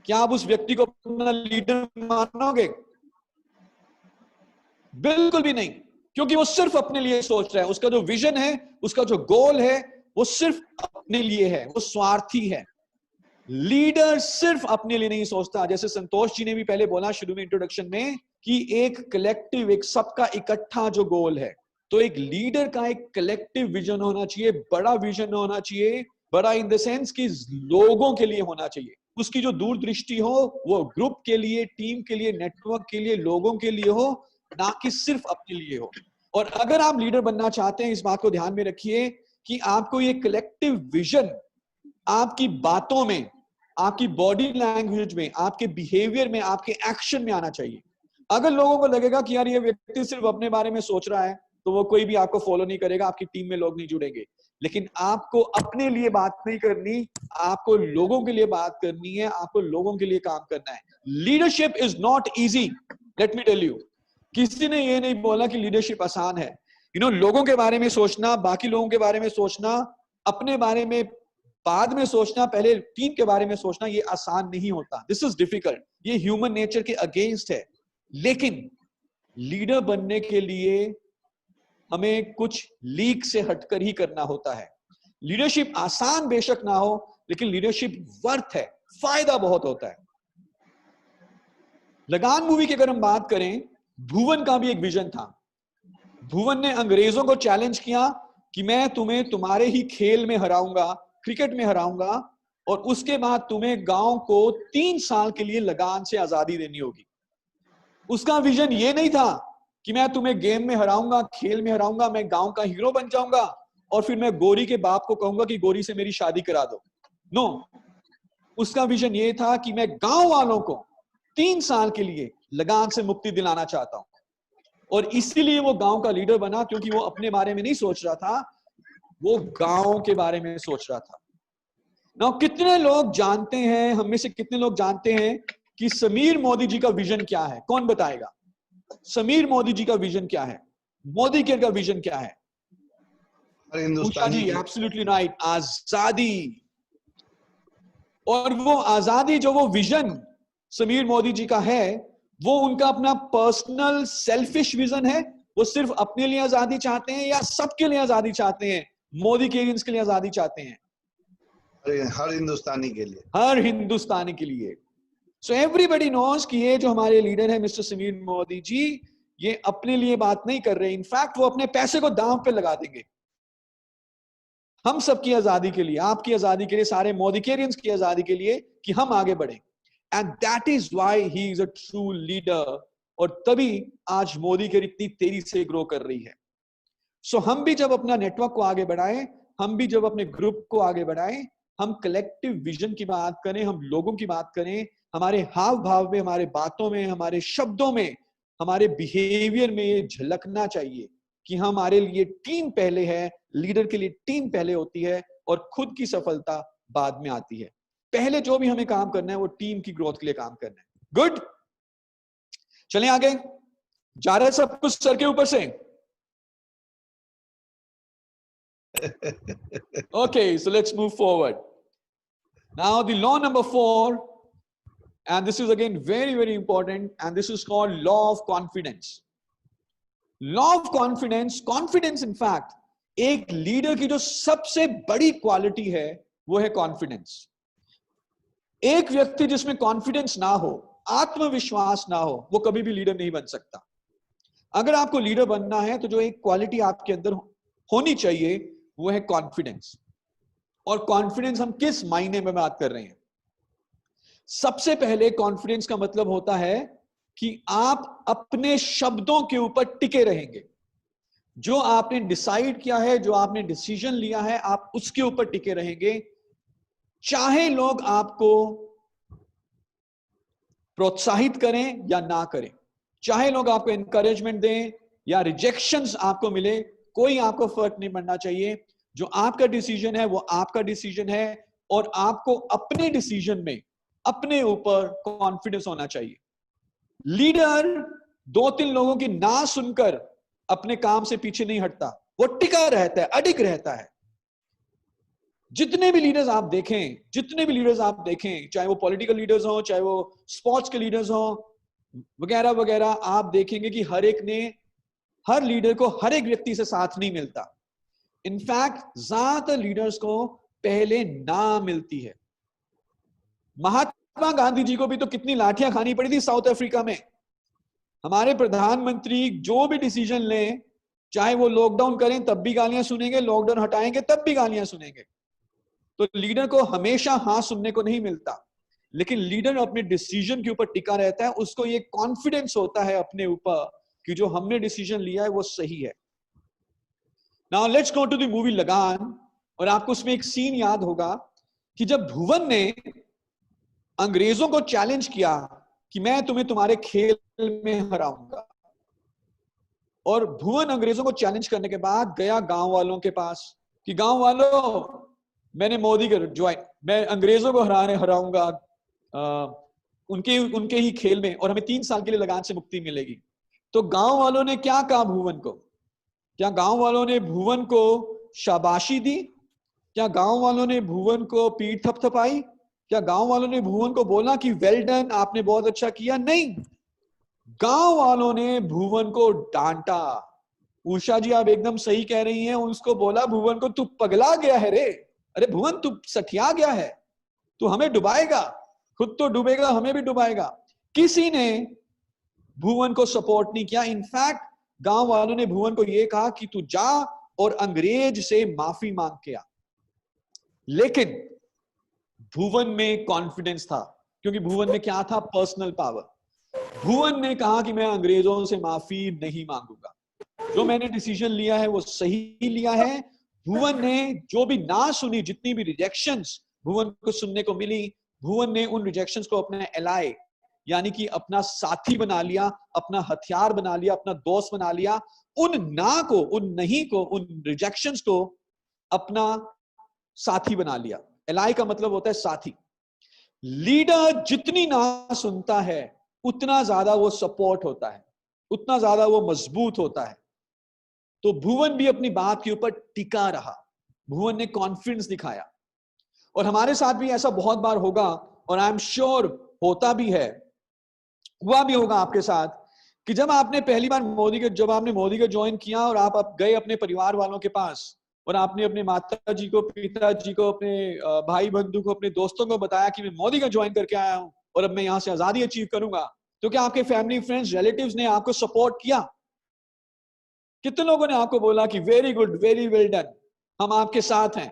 क्या आप उस व्यक्ति को अपना लीडर मानोगे? बिल्कुल भी नहीं, क्योंकि वो सिर्फ अपने लिए सोच रहा है। उसका जो विजन है, उसका जो गोल है, वो सिर्फ अपने लिए है, वो स्वार्थी है। लीडर सिर्फ अपने लिए नहीं सोचता। जैसे संतोष जी ने भी पहले बोला शुरू में इंट्रोडक्शन में कि एक कलेक्टिव, एक सबका इकट्ठा जो गोल है, तो एक लीडर का एक कलेक्टिव विजन होना चाहिए, बड़ा विजन होना चाहिए। बड़ा इन द सेंस कि लोगों के लिए होना चाहिए। उसकी जो दूरदृष्टि हो वो ग्रुप के लिए, टीम के लिए, नेटवर्क के लिए, लोगों के लिए हो, ना कि सिर्फ अपने लिए हो। और अगर आप लीडर बनना चाहते हैं, इस बात को ध्यान में रखिए कि आपको ये कलेक्टिव विजन आपकी बातों में, आपकी बॉडी लैंग्वेज में, आपके बिहेवियर में, आपके एक्शन में आना चाहिए। अगर लोगों को लगेगा कि यार ये व्यक्ति सिर्फ अपने बारे में सोच रहा है, तो वो कोई भी आपको फॉलो नहीं करेगा, आपकी टीम में लोग नहीं जुड़ेंगे। लेकिन आपको अपने लिए बात नहीं करनी, आपको लोगों के लिए बात करनी है, आपको लोगों के लिए काम करना है। Leadership is not easy, let me tell you. किसी ने ये नहीं बोला कि लीडरशिप आसान है। लोगों के बारे में सोचना, बाकी लोगों के बारे में सोचना, अपने बारे में बाद में सोचना, पहले टीम के बारे में सोचना, ये आसान नहीं होता। दिस इज डिफिकल्ट, ये ह्यूमन नेचर के अगेंस्ट है। लेकिन लीडर बनने के लिए हमें कुछ लीक से हटकर ही करना होता है। लीडरशिप आसान बेशक ना हो, लेकिन लीडरशिप वर्थ है, फायदा बहुत होता है। लगान मूवी की अगर हम बात करें, भुवन का भी एक विजन था। भुवन ने अंग्रेजों को चैलेंज किया कि मैं तुम्हें तुम्हारे ही खेल में हराऊंगा, क्रिकेट में हराऊंगा, और उसके बाद तुम्हें गांव को 3 साल के लिए लगान से आजादी देनी होगी। उसका विजन ये नहीं था कि मैं तुम्हें गेम में हराऊंगा, खेल में हराऊंगा, मैं गांव का हीरो बन जाऊंगा और फिर मैं गोरी के बाप को कहूंगा कि गोरी से मेरी शादी करा दो। नो, उसका विजन ये था कि मैं गांव वालों को 3 साल के लिए लगान से मुक्ति दिलाना चाहता हूं। और इसीलिए वो गांव का लीडर बना, क्योंकि वो अपने बारे में नहीं सोच रहा था, वो गांव के बारे में सोच रहा था। ना कितने लोग जानते हैं, हम में से कितने लोग जानते हैं कि समीर मोदी जी का विजन क्या है? कौन बताएगा? समीर मोदी जी का विजन क्या है? मोदी केयर का विजन क्या है? उषा जी, एब्सोल्युटली राइट, आजादी। और वो आजादी, जो वो विजन समीर मोदी जी का है, वो उनका अपना पर्सनल सेल्फिश विजन है? वो सिर्फ अपने लिए आजादी चाहते हैं या सबके लिए आजादी चाहते हैं? मोदी केरियंस के लिए आजादी चाहते हैं? हर हिंदुस्तानी के लिए, हर हिंदुस्तानी के लिए। सो एवरीबडी नोज कि ये जो हमारे लीडर है मिस्टर समीर मोदी जी, ये अपने लिए बात नहीं कर रहे, इनफैक्ट वो अपने पैसे को दांव पे लगा देंगे हम सबकी आजादी के लिए, आपकी आजादी के लिए, सारे मोदीकेरियंस की आजादी के लिए, कि हम आगे बढ़े। And that is why he is a true leader. और तभी आज मोदी केयर इतनी तेजी से ग्रो कर रही है। सो हम भी जब अपना नेटवर्क को आगे बढ़ाएं, हम भी जब अपने ग्रुप को आगे बढ़ाएं, हम कलेक्टिव विजन की बात करें, हम लोगों की बात करें, हमारे हाव भाव में, हमारे बातों में, हमारे शब्दों में, हमारे बिहेवियर में ये झलकना चाहिए कि हमारे लिए टीम पहले है, लीडर के लिए टीम पहले होती है और खुद की सफलता बाद में आती है। पहले जो भी हमें काम करना है वो टीम की ग्रोथ के लिए काम करना है। गुड, चलें आगे। जा रहे सब कुछ सर के ऊपर से? Okay, so let's move forward. Now the law number 4, and this is again very, very important, and this is called law of confidence. Law of confidence, confidence in fact, एक लीडर की जो सबसे बड़ी quality है वो है confidence. एक व्यक्ति जिसमें कॉन्फिडेंस ना हो, आत्मविश्वास ना हो, वो कभी भी लीडर नहीं बन सकता। अगर आपको लीडर बनना है तो जो एक क्वालिटी आपके अंदर होनी चाहिए वो है कॉन्फिडेंस। और कॉन्फिडेंस हम किस मायने में बात कर रहे हैं? सबसे पहले कॉन्फिडेंस का मतलब होता है कि आप अपने शब्दों के ऊपर टिके रहेंगे। जो आपने डिसाइड किया है, जो आपने डिसीजन लिया है, आप उसके ऊपर टिके रहेंगे, चाहे लोग आपको प्रोत्साहित करें या ना करें, चाहे लोग आपको एनकरेजमेंट दें या रिजेक्शंस आपको मिले, कोई आपको फर्क नहीं पड़ना चाहिए। जो आपका डिसीजन है वो आपका डिसीजन है, और आपको अपने डिसीजन में अपने ऊपर कॉन्फिडेंस होना चाहिए। लीडर 2-3 लोगों की ना सुनकर अपने काम से पीछे नहीं हटता, वो टिका रहता है, अडिग रहता है। जितने भी लीडर्स आप देखें, चाहे वो पॉलिटिकल लीडर्स हो, चाहे वो स्पोर्ट्स के लीडर्स हो, वगैरह वगैरह, आप देखेंगे कि हर लीडर को हर एक व्यक्ति से साथ नहीं मिलता। इनफैक्ट ज्यादातर लीडर्स को पहले ना मिलती है। महात्मा गांधी जी को भी तो कितनी लाठियां खानी पड़ी थी साउथ अफ्रीका में। हमारे प्रधानमंत्री जो भी डिसीजन लें, चाहे वो लॉकडाउन करें तब भी गालियां सुनेंगे, लॉकडाउन हटाएंगे तब भी गालियां सुनेंगे। तो लीडर को हमेशा हाँ सुनने को नहीं मिलता, लेकिन लीडर अपने डिसीजन के ऊपर टिका रहता है। उसको ये कॉन्फिडेंस होता है अपने ऊपर कि जो हमने डिसीजन लिया है वो सही है। Now let's go to the movie Lagaan. और आपको उसमें एक सीन याद होगा कि जब भुवन ने अंग्रेजों को चैलेंज किया कि मैं तुम्हें तुम्हारे खेल में हराऊंगा, और भुवन अंग्रेजों को चैलेंज करने के बाद गया गांव वालों के पास कि गांव वालों, मैंने मोदी को ज्वाइन, मैं अंग्रेजों को हराऊंगा उनके ही खेल में, और हमें 3 साल के लिए लगान से मुक्ति मिलेगी। तो गांव वालों ने क्या कहा भुवन को? क्या गांव वालों ने भुवन को शाबाशी दी? क्या गांव वालों ने भुवन को पीठ थपथपाई? क्या गांव वालों ने भुवन को बोला कि वेल डन, आपने बहुत अच्छा किया? नहीं, गांव वालों ने भुवन को डांटा। उषा जी आप एकदम सही कह रही हैं, उसको बोला भुवन को, तू पगला गया है रे, अरे भुवन तू सठिया गया है, तू हमें डुबाएगा। खुद तो डूबेगा, हमें भी डुबाएगा। किसी ने भुवन को सपोर्ट नहीं किया। इनफैक्ट गांव वालों ने भुवन को यह कहा कि तू जा और अंग्रेज से माफी मांग के आ। लेकिन भुवन में कॉन्फिडेंस था, क्योंकि भुवन में क्या था? Personal power. भुवन ने कहा कि मैं अंग्रेजों से माफी नहीं मांगूंगा, जो मैंने डिसीजन लिया है वो सही लिया है। भुवन ने जो भी ना सुनी, जितनी भी रिजेक्शंस भुवन को सुनने को मिली, भुवन ने उन रिजेक्शंस को अपने एलाय यानी कि अपना साथी बना लिया, अपना हथियार बना लिया, अपना दोस्त बना लिया। उन ना को, उन नहीं को, उन रिजेक्शंस को अपना साथी बना लिया। एलाय का मतलब होता है साथी। लीडर जितनी ना सुनता है उतना ज्यादा वो सपोर्ट होता है, उतना ज्यादा वो मजबूत होता है। तो भुवन भी अपनी बात के ऊपर टिका रहा, भुवन ने कॉन्फिडेंस दिखाया। और हमारे साथ भी ऐसा बहुत बार होगा, और आई एम श्योर होता भी है, हुआ भी होगा आपके साथ, कि जब आपने पहली बार मोदी को ज्वाइन किया और आप गए अपने परिवार वालों के पास और आपने अपने माता जी को, पिताजी को, अपने भाई बंधु को, अपने दोस्तों को बताया कि मैं मोदी का ज्वाइन करके आया हूं और अब मैं यहां से आजादी अचीव करूंगा, तो क्या आपके फैमिली, फ्रेंड्स, रिलेटिव्स ने आपको सपोर्ट किया? कितने लोगों ने आपको बोला कि very good, very well done, हम आपके साथ हैं?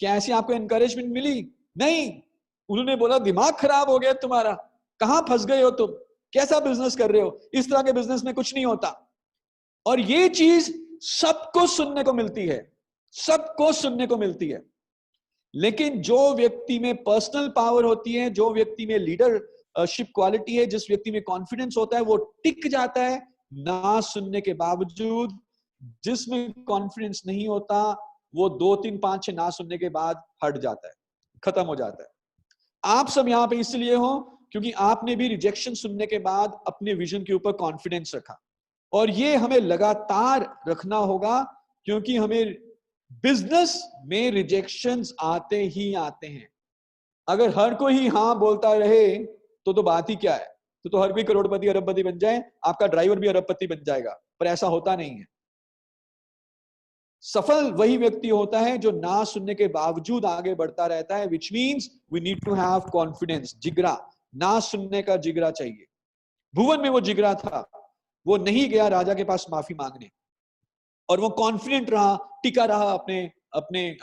क्या ऐसी आपको एनकरेजमेंट मिली? नहीं। उन्होंने बोला दिमाग खराब हो गया तुम्हारा, कहां फंस गए हो तुम, कैसा बिजनेस कर रहे हो, इस तरह के बिजनेस में कुछ नहीं होता। और ये चीज सबको सुनने को मिलती है, सबको सुनने को मिलती है। लेकिन जो व्यक्ति में पर्सनल पावर होती है, जो व्यक्ति में लीडरशिप क्वालिटी है, जिस व्यक्ति में कॉन्फिडेंस होता है, वो टिक जाता है ना सुनने के बावजूद। जिसमें कॉन्फिडेंस नहीं होता वो 2, 3, 5, 6 ना सुनने के बाद हट जाता है, खत्म हो जाता है। आप सब यहां पे इसलिए हो क्योंकि आपने भी रिजेक्शन सुनने के बाद अपने विजन के ऊपर कॉन्फिडेंस रखा। और ये हमें लगातार रखना होगा, क्योंकि हमें बिजनेस में रिजेक्शंस आते ही आते हैं। अगर हर कोई ही हाँ बोलता रहे तो बात ही क्या है? तो हर कोई करोड़पति अरबपति बन जाए, आपका ड्राइवर भी अरबपति बन जाएगा, पर ऐसा होता नहीं है। सफल वही व्यक्ति होता है जो ना सुनने के बावजूद आगे बढ़ता रहता है, which means we need to have confidence, जिगरा, ना सुनने का जिगरा चाहिए। भुवन में वो जिगरा था, वो नहीं गया राजा के पास माफी मांगने, और वो कॉन्फिडेंट रहा, टिका रहा अपने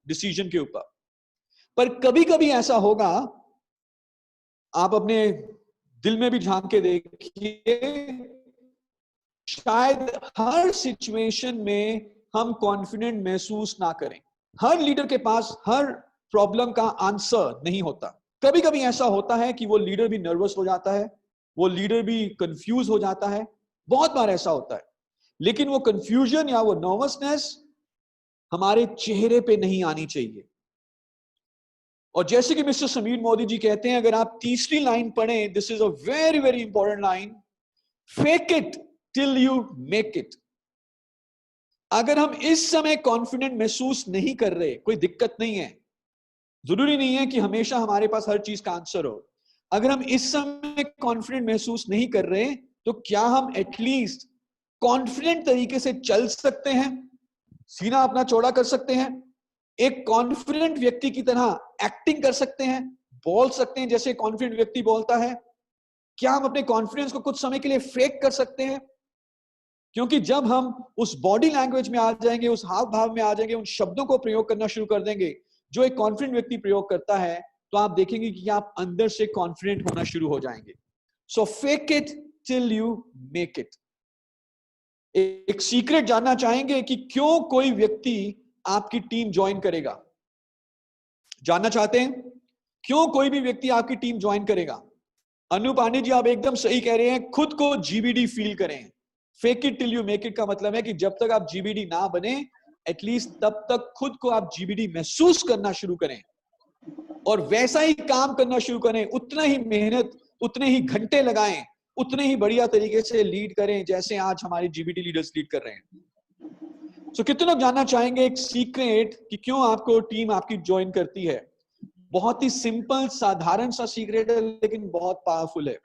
डिसीजन के ऊपर। पर कभी कभी ऐसा होगा, आप अपने दिल में भी झांक के देखिए, शायद हर सिचुएशन में हम कॉन्फिडेंट महसूस ना करें। हर लीडर के पास हर प्रॉब्लम का आंसर नहीं होता। कभी कभी ऐसा होता है कि वो लीडर भी नर्वस हो जाता है, वो लीडर भी कंफ्यूज हो जाता है, बहुत बार ऐसा होता है। लेकिन वो कंफ्यूजन या वो नर्वसनेस हमारे चेहरे पे नहीं आनी चाहिए। और जैसे कि मिस्टर समीर मोदी जी कहते हैं, अगर आप तीसरी लाइन पढ़ें, this is a very very important line, fake it till you make it. अगर हम इस समय कॉन्फिडेंट महसूस नहीं कर रहे, कोई दिक्कत नहीं है, जरूरी नहीं है कि हमेशा हमारे पास हर चीज का आंसर हो। अगर हम इस समय कॉन्फिडेंट महसूस नहीं कर रहे, तो क्या हम एटलीस्ट कॉन्फिडेंट तरीके से चल सकते हैं, सीना अपना चौड़ा कर सकते हैं, एक कॉन्फिडेंट व्यक्ति की तरह एक्टिंग कर सकते हैं, बोल सकते हैं जैसे कॉन्फिडेंट व्यक्ति बोलता है? क्या हम अपने कॉन्फिडेंस को कुछ समय के लिए फेक कर सकते हैं? क्योंकि जब हम उस बॉडी लैंग्वेज में आ जाएंगे, उस हाव भाव में आ जाएंगे, उन शब्दों को प्रयोग करना शुरू कर देंगे जो एक कॉन्फिडेंट व्यक्ति प्रयोग करता है, तो आप देखेंगे कि आप अंदर से कॉन्फिडेंट होना शुरू हो जाएंगे। So fake it till you make it. एक सीक्रेट जानना चाहेंगे कि क्यों कोई व्यक्ति आपकी टीम ज्वाइन करेगा? जानना चाहते हैं क्यों कोई भी व्यक्ति आपकी टीम ज्वाइन करेगा? अनु पांडे जी, आप एकदम सही कह रहे हैं, खुद को जीबीडी फील करें। Fake it till you make it का मतलब है कि जब तक आप जीबीडी ना बने, एटलीस्ट तब तक खुद को आप जीबीडी महसूस करना शुरू करें और वैसा ही काम करना शुरू करें, उतना ही मेहनत, उतने ही घंटे लगाएं, उतने ही बढ़िया तरीके से लीड करें जैसे आज हमारे जीबीडी लीडर्स लीड कर रहे हैं। सो कितने लोग जानना चाहेंगे एक सीक्रेट कि क्यों आपको टीम आपकी ज्वाइन करती है? बहुत ही सिंपल, साधारण सा सीक्रेट है, लेकिन बहुत पावरफुल है।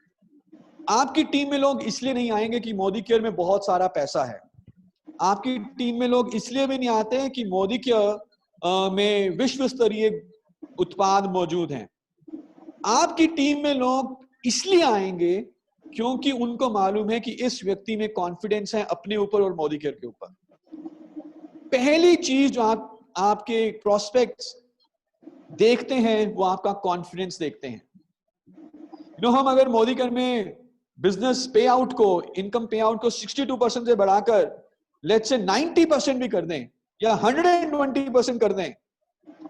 आपकी टीम में लोग इसलिए नहीं आएंगे कि मोदी केयर में बहुत सारा पैसा है। आपकी टीम में लोग इसलिए भी नहीं आते हैं कि मोदी केयर में विश्व स्तरीय उत्पाद मौजूद हैं। आपकी टीम में लोग इसलिए आएंगे क्योंकि उनको मालूम है कि इस व्यक्ति में कॉन्फिडेंस है अपने ऊपर और मोदी केयर के ऊपर। पहली चीज जो आपके प्रोस्पेक्ट्स देखते हैं वो आपका कॉन्फिडेंस देखते हैं। हम अगर मोदी केयर में बिजनेस पे आउट को, इनकम पे आउट को 62% से बढ़ाकर लेट्स से 90% भी कर दें या 120% कर दें,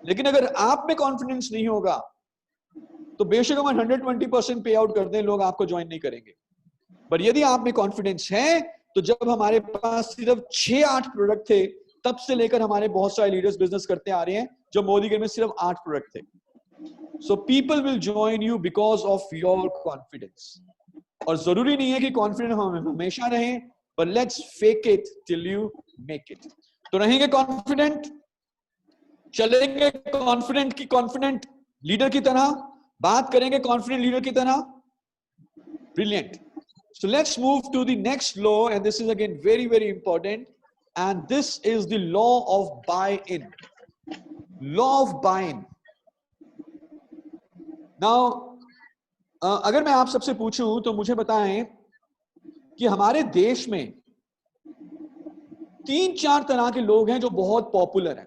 लेकिन अगर आप में कॉन्फिडेंस नहीं होगा तो बेशक हम 120% पे आउट कर दें, लोग आपको ज्वाइन नहीं करेंगे। पर यदि आप में कॉन्फिडेंस है तो जब हमारे पास सिर्फ 6-8 प्रोडक्ट थे तब से लेकर हमारे बहुत सारे लीडर्स बिजनेस करते आ रहे हैं, जब मोदी केयर में सिर्फ 8 प्रोडक्ट थे। So people will join you because of your confidence. और जरूरी नहीं है कि कॉन्फिडेंट हम हमेशा रहें, but let's fake it till you make it। तो रहेंगे कॉन्फिडेंट, चलेंगे कॉन्फिडेंट लीडर की तरह, बात करेंगे कॉन्फिडेंट लीडर की तरह। Brilliant. So let's move to the next law, and this is again very important, and this is the law of buy-in। Law of buy-in। Now अगर मैं आप सबसे पूछूं तो मुझे बताएं कि हमारे देश में 3-4 तरह के लोग हैं जो बहुत पॉपुलर हैं।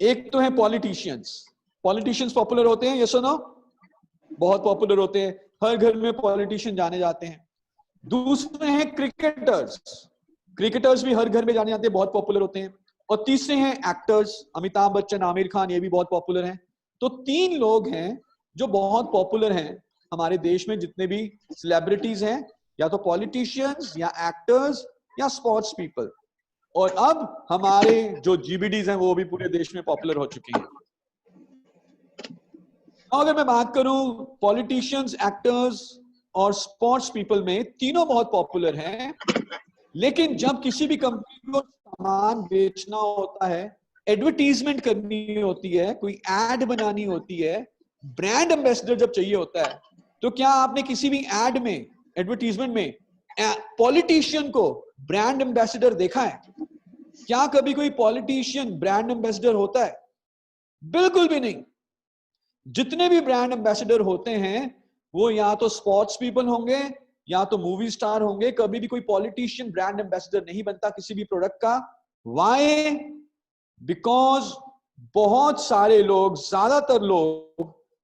एक तो है पॉलिटिशियंस। पॉलिटिशियंस पॉपुलर होते हैं, यस और नो? बहुत पॉपुलर होते हैं, हर घर में पॉलिटिशियन जाने जाते हैं। दूसरे हैं क्रिकेटर्स। क्रिकेटर्स भी हर घर में जाने जाते हैं, बहुत पॉपुलर होते हैं। और तीसरे हैं एक्टर्स, अमिताभ बच्चन, आमिर खान, ये भी बहुत पॉपुलर हैं। तो 3 लोग हैं जो बहुत पॉपुलर हैं हमारे देश में। जितने भी सेलिब्रिटीज हैं, या तो पॉलिटिशियंस या एक्टर्स या स्पोर्ट्स पीपल। और अब हमारे जो जीबीडीज हैं वो भी पूरे देश में पॉपुलर हो चुके हैं। अगर मैं बात करूं पॉलिटिशियंस, एक्टर्स और स्पोर्ट्स पीपल में, तीनों बहुत पॉपुलर हैं। लेकिन जब किसी भी कंपनी को सामान बेचना होता है, एडवर्टीजमेंट करनी होती है, कोई एड बनानी होती है, ब्रांड एम्बेसडर जब चाहिए होता है, तो क्या आपने किसी भी एड में, एडवर्टीजमेंट में पॉलिटिशियन को ब्रांड एम्बेसडर देखा है? क्या कभी कोई पॉलिटिशियन ब्रांड एम्बेसडर होता है? बिल्कुल भी नहीं। जितने भी ब्रांड एम्बेसडर होते हैं वो या तो स्पोर्ट्स पीपल होंगे या तो मूवी स्टार होंगे। कभी भी कोई पॉलिटिशियन ब्रांड एम्बेसडर नहीं बनता किसी भी प्रोडक्ट का। व्हाई? बिकॉज बहुत सारे लोग,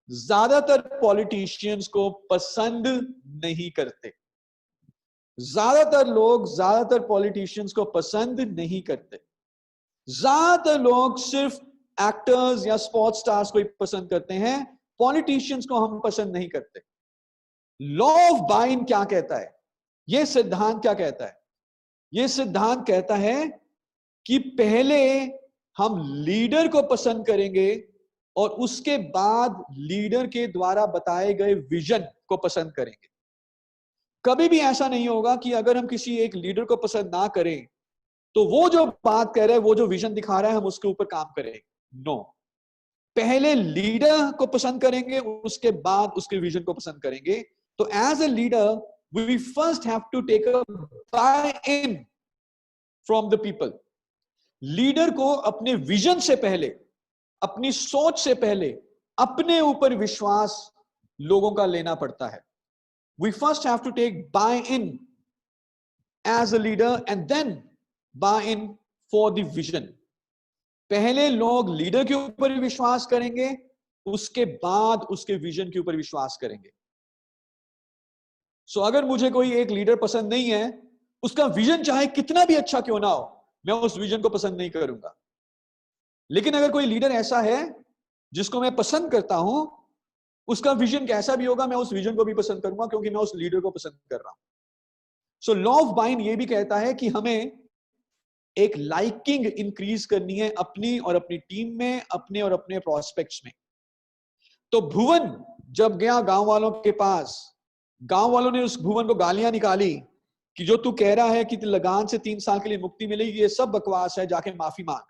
ज्यादातर पॉलिटिशियंस को पसंद नहीं करते। ज्यादातर पॉलिटिशियंस को पसंद नहीं करते। ज्यादातर लोग सिर्फ एक्टर्स या स्पोर्ट्स स्टार्स को ही पसंद करते हैं, पॉलिटिशियंस को हम पसंद नहीं करते। लॉ ऑफ बाइन क्या कहता है? यह सिद्धांत क्या कहता है? यह सिद्धांत कहता है कि पहले हम लीडर को पसंद करेंगे और उसके बाद लीडर के द्वारा बताए गए विजन को पसंद करेंगे। कभी भी ऐसा नहीं होगा कि अगर हम किसी एक लीडर को पसंद ना करें तो वो जो बात कह रहा है, वो जो विजन दिखा रहा है, हम उसके ऊपर काम करेंगे। नो, पहले लीडर को पसंद करेंगे, उसके बाद उसके विजन को पसंद करेंगे। तो as a leader we first have to take a buy in from the people. Leader को अपने विजन से पहले, अपनी सोच से पहले अपने ऊपर विश्वास लोगों का लेना पड़ता है। We first have to take buy-in as a leader and then buy-in for the vision। पहले लोग लीडर के ऊपर विश्वास करेंगे, उसके बाद उसके विजन के ऊपर विश्वास करेंगे। सो अगर मुझे कोई एक लीडर पसंद नहीं है, उसका विजन चाहे कितना भी अच्छा क्यों ना हो, मैं उस विजन को पसंद नहीं करूंगा। लेकिन अगर कोई लीडर ऐसा है जिसको मैं पसंद करता हूं, उसका विजन कैसा भी होगा, मैं उस विजन को भी पसंद करूंगा क्योंकि मैं उस लीडर को पसंद कर रहा हूं। सो लॉ ऑफ बाइन ये भी कहता है कि हमें एक लाइकिंग इंक्रीज करनी है अपनी और अपनी टीम में, अपने और अपने प्रोस्पेक्ट्स में। तो भुवन जब गया गांव वालों के पास, गांव वालों ने उस भुवन को गालियां निकाली कि जो तू कह रहा है कि लगान से 3 साल के लिए मुक्ति मिलेगी, ये सब बकवास है, जाके माफी मांग।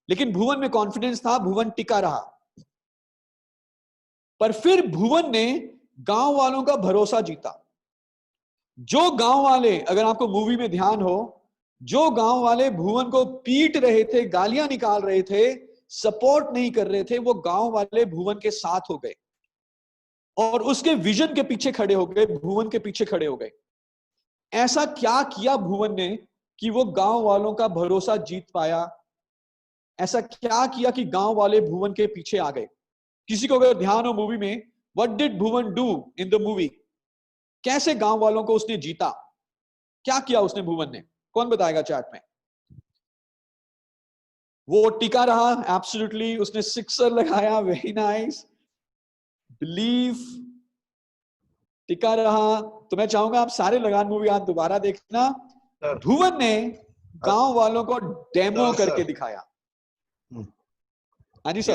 लेकिन भुवन में कॉन्फिडेंस था, भुवन टिका रहा। पर फिर भुवन ने गांव वालों का भरोसा जीता। जो गांव वाले, अगर आपको मूवी में ध्यान हो, जो गांव वाले भुवन को पीट रहे थे, गालियां निकाल रहे थे, सपोर्ट नहीं कर रहे थे, वो गांव वाले भुवन के साथ हो गए। और उसके विजन के पीछे खड़े हो गए, भुवन के पीछे खड़े हो गए। ऐसा क्या किया भुवन ने कि वो गांव वालों का भरोसा जीत पाया? ऐसा क्या किया कि गांव वाले भुवन के पीछे आ गए? किसी को अगर ध्यान हो मूवी में, what did Bhuvan do in the movie? कैसे गांव वालों को उसने जीता? क्या किया उसने भुवन ने? कौन बताएगा चैट में? वो टिका रहा, एब्सोल्युटली, उसने सिक्सर लगाया, वेरी नाइस, बिलीव, टिका रहा। तो मैं चाहूंगा आप सारे लगान मूवी आज दोबारा देखना। भुवन ने गांव वालों को डेमो करके दिखाया। हाँ जी sir.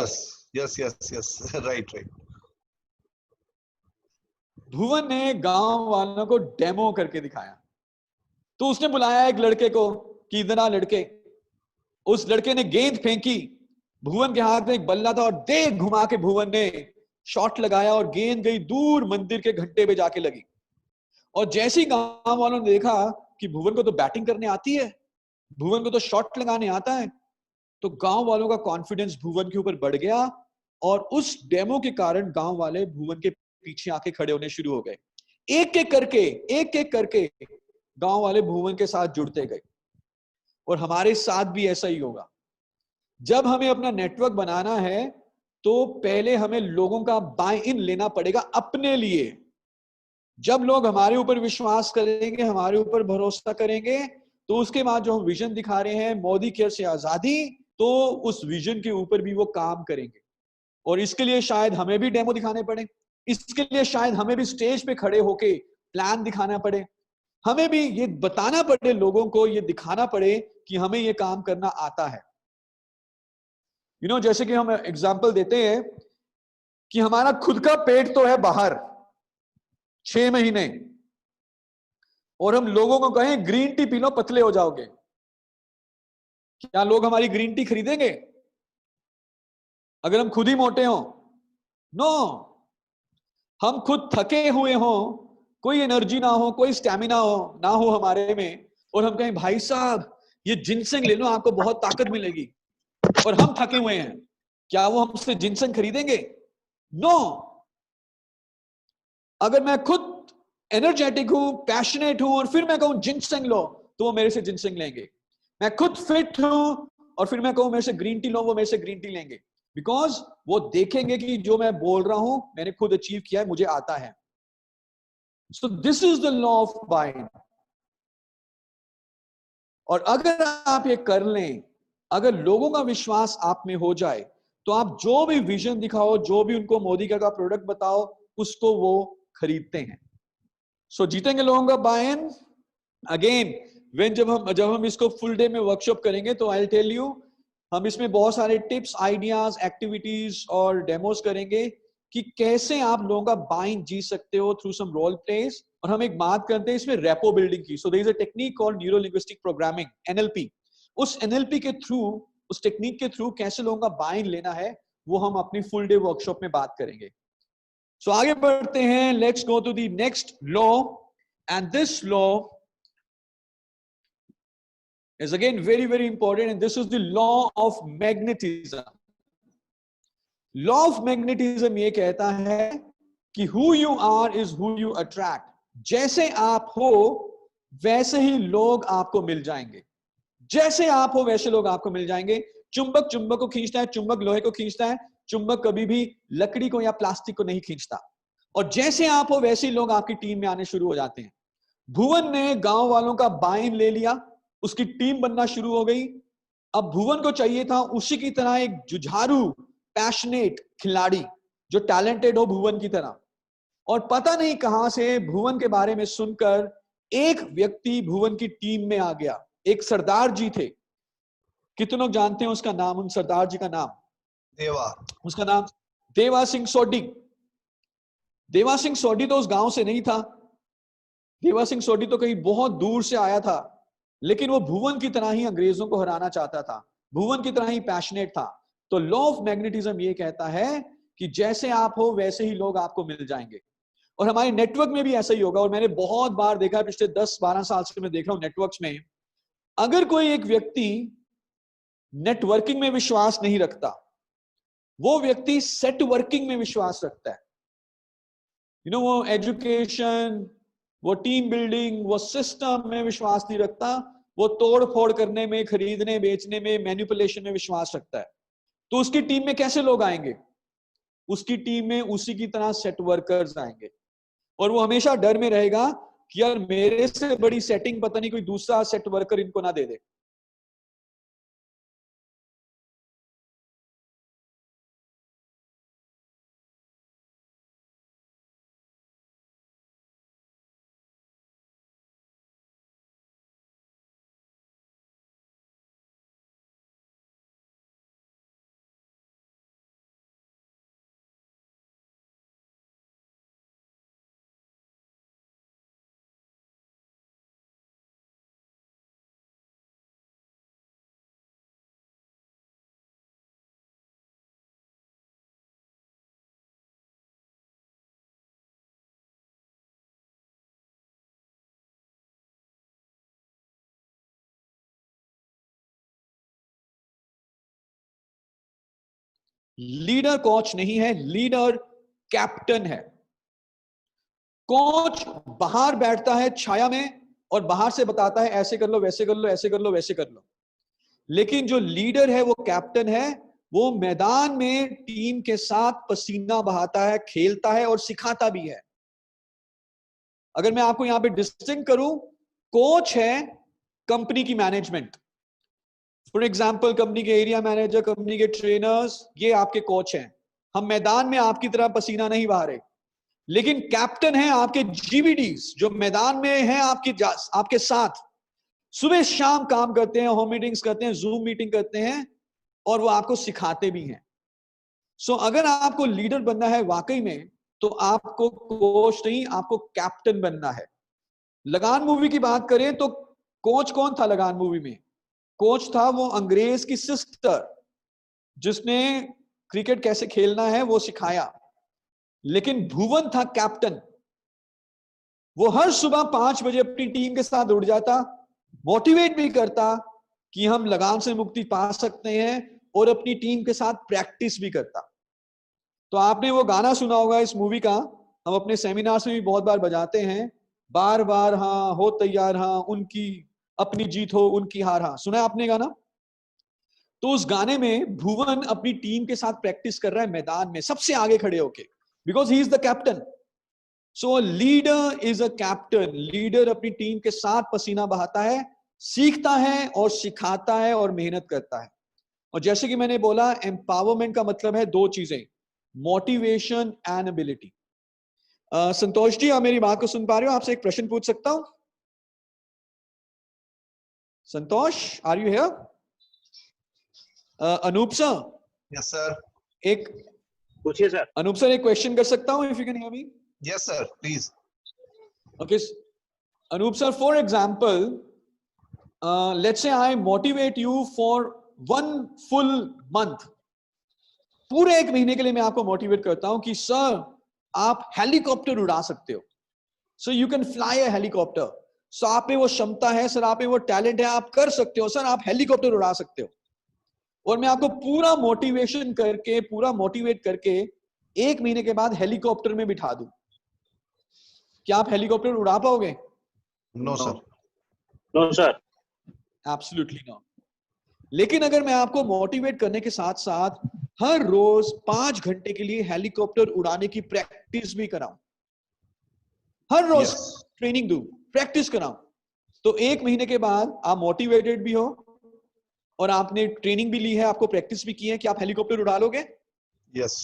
Yes yes yes, right right. Bhuvan ने गांव वालों को डेमो करके दिखाया। तो उसने बुलाया एक लड़के को कि इधर आ लड़के। उस लड़के ने गेंद फेंकी, भुवन के हाथ में एक बल्ला था और दे घुमा के भुवन ने शॉट लगाया और गेंद गई दूर मंदिर के घंटे पे जाके लगी। और जैसे ही गांव वालों ने देखा कि भुवन को तो बैटिंग करने आती है, भुवन को तो शॉट लगाने आता है, तो गांव वालों का कॉन्फिडेंस भुवन के ऊपर बढ़ गया और उस डेमो के कारण गांव वाले भुवन के पीछे आके खड़े होने शुरू हो गए। एक एक करके गांव वाले भुवन के साथ जुड़ते गए। और हमारे साथ भी ऐसा ही होगा। जब हमें अपना नेटवर्क बनाना है तो पहले हमें लोगों का बाय इन लेना पड़ेगा अपने लिए। जब लोग हमारे ऊपर विश्वास करेंगे, हमारे ऊपर भरोसा करेंगे, तो उसके बाद जो हम विजन दिखा रहे हैं, मोदी केयर से आजादी, तो उस विजन के ऊपर भी वो काम करेंगे। और इसके लिए शायद हमें भी डेमो दिखाने पड़े, इसके लिए शायद हमें भी स्टेज पे खड़े होके प्लान दिखाना पड़े, हमें भी ये बताना पड़े लोगों को, ये दिखाना पड़े कि हमें ये काम करना आता है। जैसे कि हम एग्जांपल देते हैं कि हमारा खुद का पेट तो है बाहर 6 महीने, और हम लोगों को कहें ग्रीन टी पी लो पतले हो जाओगे, क्या लोग हमारी ग्रीन टी खरीदेंगे अगर हम खुद ही मोटे हो? नो। हम खुद थके हुए हो, कोई एनर्जी ना हो, कोई स्टैमिना ना हो हमारे में, और हम कहें भाई साहब ये जिनसेंग ले लो आपको बहुत ताकत मिलेगी, और हम थके हुए हैं, क्या वो हमसे जिनसेंग खरीदेंगे? नो। अगर मैं खुद एनर्जेटिक हूं, पैशनेट हूं, और फिर मैं कहूं जिनसेंग लो, तो वो मेरे से जिनसेंग लेंगे। मैं खुद फिट हूं और फिर मैं कहूं मेरे से ग्रीन टी लो, वो मेरे से ग्रीन टी लेंगे, बिकॉज वो देखेंगे कि जो मैं बोल रहा हूं मैंने खुद अचीव किया है, मुझे आता है। So this is the law of buying. और अगर आप ये कर लें, अगर लोगों का विश्वास आप में हो जाए, तो आप जो भी विजन दिखाओ, जो भी उनको मोदी का प्रोडक्ट बताओ, उसको वो खरीदते हैं। सो जीतेंगे लोगों का बाय इन। अगेन जब हम इसको फुल डे में वर्कशॉप करेंगे तो आई टेल यू, हम इसमें बहुत सारे टिप्स, आइडियाज, एक्टिविटीज और डेमोस करेंगे कि कैसे आप लोगों का बाइंग जीत सकते हो थ्रू सम रोल प्लेस। और हम एक बात करते हैं इसमें रेपो बिल्डिंग की। So there is a technique called neuro linguistic programming, NLP. उस एनएलपी के थ्रू, उस टेक्निक के थ्रू कैसे लोगों का बाइंग लेना है, वो हम अपनी फुल डे वर्कशॉप में बात करेंगे। सो आगे बढ़ते हैं, let's go to the next law, and this law is again very important, and this is the law of magnetism. Law of magnetism ये कहता है कि who you are is who you attract. जैसे आप हो वैसे ही लोग आपको मिल जाएंगे, जैसे आप हो वैसे लोग आपको मिल जाएंगे। चुंबक चुंबक को खींचता है, चुंबक लोहे को खींचता है, चुंबक कभी भी लकड़ी को या प्लास्टिक को नहीं खींचता। और जैसे आप हो वैसे ही लोग आपकी टीम में आने शुरू हो जाते हैं। भुवन ने गांव वालों का बाइन ले लिया, उसकी टीम बनना शुरू हो गई। अब भुवन को चाहिए था उसी की तरह एक जुझारू, पैशनेट खिलाड़ी जो टैलेंटेड हो भुवन की तरह। और पता नहीं कहां से भुवन के बारे में सुनकर एक व्यक्ति भुवन की टीम में आ गया। एक सरदार जी थे, कितने लोग जानते हैं उसका नाम, उन सरदार जी का नाम? देवा। उसका नाम देवा सिंह सोढी। देवा सिंह सोढी तो उस गांव से नहीं था, देवा सिंह सोढी तो कहीं बहुत दूर से आया था, लेकिन वो भुवन की तरह ही अंग्रेजों को हराना चाहता था, भुवन की तरह ही पैशनेट था। तो लॉ ऑफ मैग्नेटिज्म ये कहता है कि जैसे आप हो वैसे ही लोग आपको मिल जाएंगे। और हमारे नेटवर्क में भी ऐसा ही होगा। और मैंने बहुत बार देखा है, पिछले 10-12 साल से मैं देख रहा हूं नेटवर्क्स में, अगर कोई एक व्यक्ति नेटवर्किंग में विश्वास नहीं रखता, वो व्यक्ति सेट वर्किंग में विश्वास रखता है। वो एजुकेशन, वो टीम बिल्डिंग, वो सिस्टम में विश्वास नहीं रखता, वो तोड़ फोड़ करने में, खरीदने बेचने में, मैनिपुलेशन में विश्वास रखता है, तो उसकी टीम में कैसे लोग आएंगे? उसकी टीम में उसी की तरह सेट वर्कर्स आएंगे, और वो हमेशा डर में रहेगा कि यार मेरे से बड़ी सेटिंग पता नहीं कोई दूसरा सेट वर्कर इनको ना दे दे। लीडर कोच नहीं है, लीडर कैप्टन है। कोच बाहर बैठता है छाया में और बाहर से बताता है ऐसे कर लो, वैसे कर लो, ऐसे कर लो, वैसे कर लो। लेकिन जो लीडर है, वो कैप्टन है, वो मैदान में टीम के साथ पसीना बहाता है, खेलता है और सिखाता भी है। अगर मैं आपको यहां पे डिस्टिंक्ट करूं, कोच है कंपनी की मैनेजमेंट, फॉर एग्जाम्पल कंपनी के एरिया मैनेजर, कंपनी के ट्रेनर्स, ये आपके कोच हैं। हम मैदान में आपकी तरह पसीना नहीं बहा रहे, लेकिन कैप्टन है आपके जीवीडीज, जो मैदान में हैं आपके साथ, सुबह शाम काम करते हैं, होम मीटिंग्स करते हैं, जूम मीटिंग करते हैं, और वो आपको सिखाते भी हैं। सो अगर आपको लीडर बनना है वाकई में, तो आपको कोच नहीं, आपको कैप्टन बनना है। लगान मूवी की बात करें तो कोच कौन था लगान मूवी में? कोच था वो अंग्रेज की सिस्टर, जिसने क्रिकेट कैसे खेलना है वो सिखाया। लेकिन भुवन था कैप्टन। वो हर सुबह 5 बजे अपनी टीम के साथ उड़ जाता, मोटिवेट भी करता कि हम लगान से मुक्ति पा सकते हैं, और अपनी टीम के साथ प्रैक्टिस भी करता। तो आपने वो गाना सुना होगा इस मूवी का, हम अपने सेमिनार्स में भी बहुत बार बजाते हैं, बार बार हाँ हो तैयार, हाँ उनकी अपनी जीत हो उनकी हार। हाँ, सुना है आपने गाना? तो उस गाने में भुवन अपनी टीम के साथ प्रैक्टिस कर रहा है मैदान में, सबसे आगे खड़े होके, because he is the captain. So leader is a captain. Leader अपनी टीम के साथ पसीना बहाता है, सीखता है और सिखाता है और मेहनत करता है। और जैसे कि मैंने बोला, एम्पावरमेंट का मतलब है 2 चीजें, motivation and ability. Santosh ji, आप मेरी बात को सुन पा रहे हो? आपसे एक प्रश्न पूछ सकता हूं? Santosh, are you here? Anoop sir, Yes, sir. एक पूछिए सर। अनूप सर, एक क्वेश्चन कर सकता हूं? If you can hear me. Yes, sir. Please. Okay, Anup sir, for example, let's say I motivate you for 1 full month. पूरे 1 महीने के लिए मैं आपको मोटिवेट करता हूं कि सर आप हेलीकॉप्टर उड़ा सकते हो, so you can fly a helicopter. Sir आप में वो क्षमता है, सर आप में वो टैलेंट है, आप कर सकते हो, सर आप हेलीकॉप्टर उड़ा सकते हो। और मैं आपको पूरा मोटिवेशन करके, पूरा मोटिवेट करके 1 महीने के बाद हेलीकॉप्टर में बिठा दूं, क्या आप हेलीकॉप्टर उड़ा पाओगे? No, sir. No sir. Absolutely not. लेकिन अगर मैं आपको मोटिवेट करने के साथ साथ हर रोज 5 घंटे के लिए हेलीकॉप्टर उड़ाने की प्रैक्टिस भी कराऊं, हर रोज Yes. ट्रेनिंग दूं, प्रैक्टिस कराऊं, तो 1 महीने के बाद आप मोटिवेटेड भी हो और आपने ट्रेनिंग भी ली है, आपको प्रैक्टिस भी की है कि आप हेलीकॉप्टर उड़ा लोगे। Yes.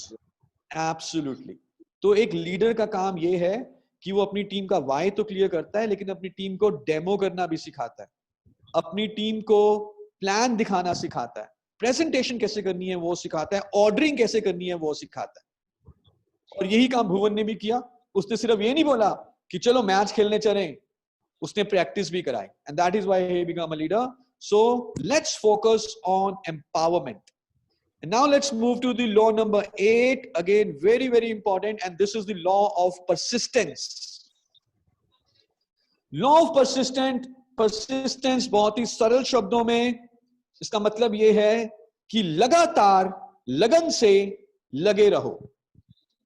एब्सोल्युटली। तो एक लीडर का काम यह है कि वो अपनी टीम का वाई तो क्लियर करता है, लेकिन अपनी टीम को डेमो करना भी सिखाता है, अपनी टीम को प्लान दिखाना सिखाता है, प्रेजेंटेशन कैसे करनी है वो सिखाता है, ऑर्डरिंग कैसे करनी है वो सिखाता है। और यही काम भुवन ने भी किया। उसने सिर्फ ये नहीं बोला कि चलो मैच खेलने चलें, उसने प्रैक्टिस भी कराई, and that is why he become a leader. So let's focus on empowerment. And now let's move to the law number 8. Again, very, very important. And this is the law of persistence. Law of persistence बहुत ही सरल शब्दों में इसका मतलब यह है कि लगातार लगन से लगे रहो।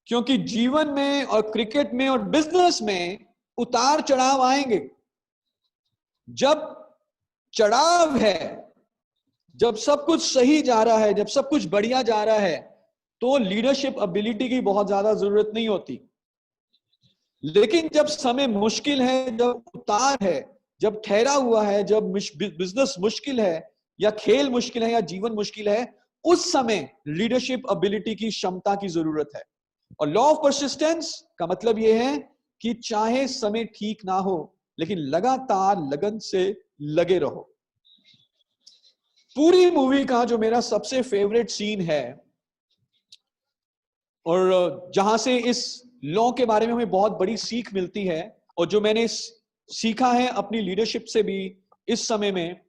क्योंकि जीवन में और क्रिकेट में और बिजनेस में उतार चढ़ाव आएंगे। जब चढ़ाव है, जब सब कुछ सही जा रहा है, जब सब कुछ बढ़िया जा रहा है, तो लीडरशिप एबिलिटी की बहुत ज्यादा जरूरत नहीं होती। लेकिन जब समय मुश्किल है, जब उतार है, जब ठहरा हुआ है, जब बिजनेस मुश्किल है या खेल मुश्किल है या जीवन मुश्किल है, उस समय लीडरशिप एबिलिटी की क्षमता की जरूरत है। और लॉ ऑफ परसिस्टेंस का मतलब यह है कि चाहे समय ठीक ना हो, लेकिन लगातार लगन से लगे रहो। पूरी मूवी का जो मेरा सबसे फेवरेट सीन है और जहां से इस लॉ के बारे में हमें बहुत बड़ी सीख मिलती है, और जो मैंने सीखा है अपनी लीडरशिप से भी इस समय में,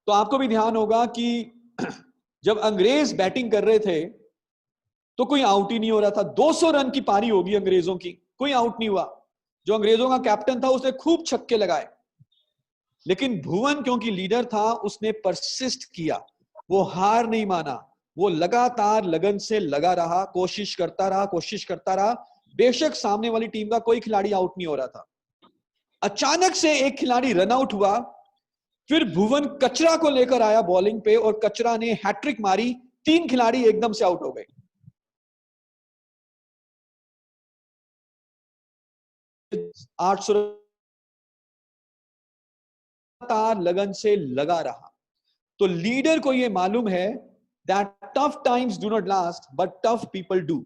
तो आपको भी ध्यान होगा कि जब अंग्रेज बैटिंग कर रहे थे तो कोई आउट ही नहीं हो रहा था। 200 रन की पारी होगी अंग्रेजों की, कोई आउट नहीं हुआ। जो अंग्रेजों का कैप्टन था उसने खूब छक्के लगाए, लेकिन भुवन क्योंकि लीडर था उसने परसिस्ट किया, वो हार नहीं माना, वो लगातार लगन से लगा रहा, कोशिश करता रहा। बेशक सामने वाली टीम का कोई खिलाड़ी आउट नहीं हो रहा था। अचानक से एक खिलाड़ी रन आउट हुआ, फिर भुवन कचरा को लेकर आया बॉलिंग पे और कचरा ने हैट्रिक मारी, 3 खिलाड़ी एकदम से आउट हो गए। 800 लगन से लगा रहा। तो लीडर को यह मालूम है that tough times do not last but tough people do।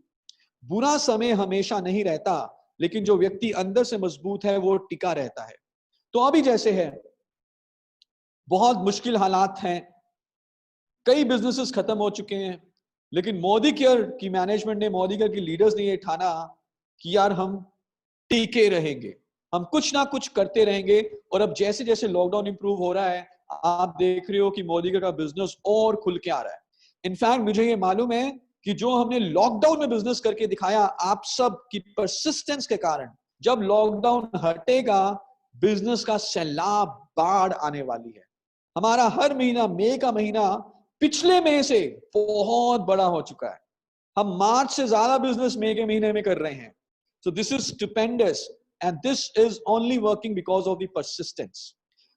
बुरा समय हमेशा नहीं रहता, लेकिन जो व्यक्ति अंदर से मजबूत है वो टिका रहता है। तो अभी जैसे है, बहुत मुश्किल हालात हैं, कई बिजनेसेस खत्म हो चुके हैं, लेकिन मोदी केयर की मैनेजमेंट ने, मोदी केयर की लीडर्स ने ये ठाना कि यार हम टिके रहेंगे, हम कुछ ना कुछ करते रहेंगे। और अब जैसे जैसे लॉकडाउन इंप्रूव हो रहा है, आप देख रहे हो कि मोदी केयर का बिजनेस और खुल के आ रहा है। इनफैक्ट मुझे ये मालूम है कि जो हमने लॉकडाउन में बिजनेस करके दिखाया, आप सब की परसिस्टेंस के कारण, जब लॉकडाउन हटेगा बिजनेस का सैलाब, बाढ़ आने वाली है। हमारा हर महीना, मई का महीना पिछले मई से बहुत बड़ा हो चुका है। हम मार्च से ज्यादा बिजनेस मई के महीने में कर रहे हैं। So this is stupendous and this is only working because of the persistence.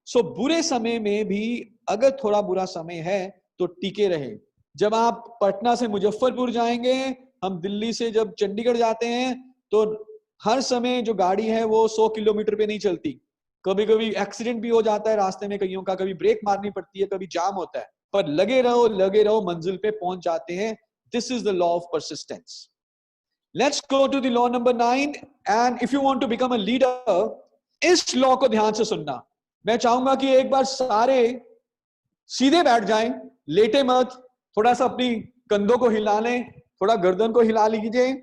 So बुरे समय में भी अगर थोड़ा बुरा समय है तो टिके रहे। जब आप पटना से मुजफ्फरपुर जाएंगे, हम दिल्ली से जब चंडीगढ़ जाते हैं, तो हर समय जो गाड़ी है वो 100 किलोमीटर पे नहीं चलती। कभी कभी एक्सीडेंट भी हो जाता है रास्ते में कईयों का, कभी ब्रेक मारनी पड़ती है, कभी जाम होता है, पर लगे रहो, मंजिल पे पहुंच जाते हैं। This is the law of persistence. Let's go to the law number 9, and if you want to become a leader, इस लॉ को ध्यान से सुनना। मैं चाहूंगा कि एक बार सारे सीधे बैठ जाएं, लेटे मत, थोड़ा सा अपनी कंधों को हिला लें, थोड़ा गर्दन को हिला लीजिए,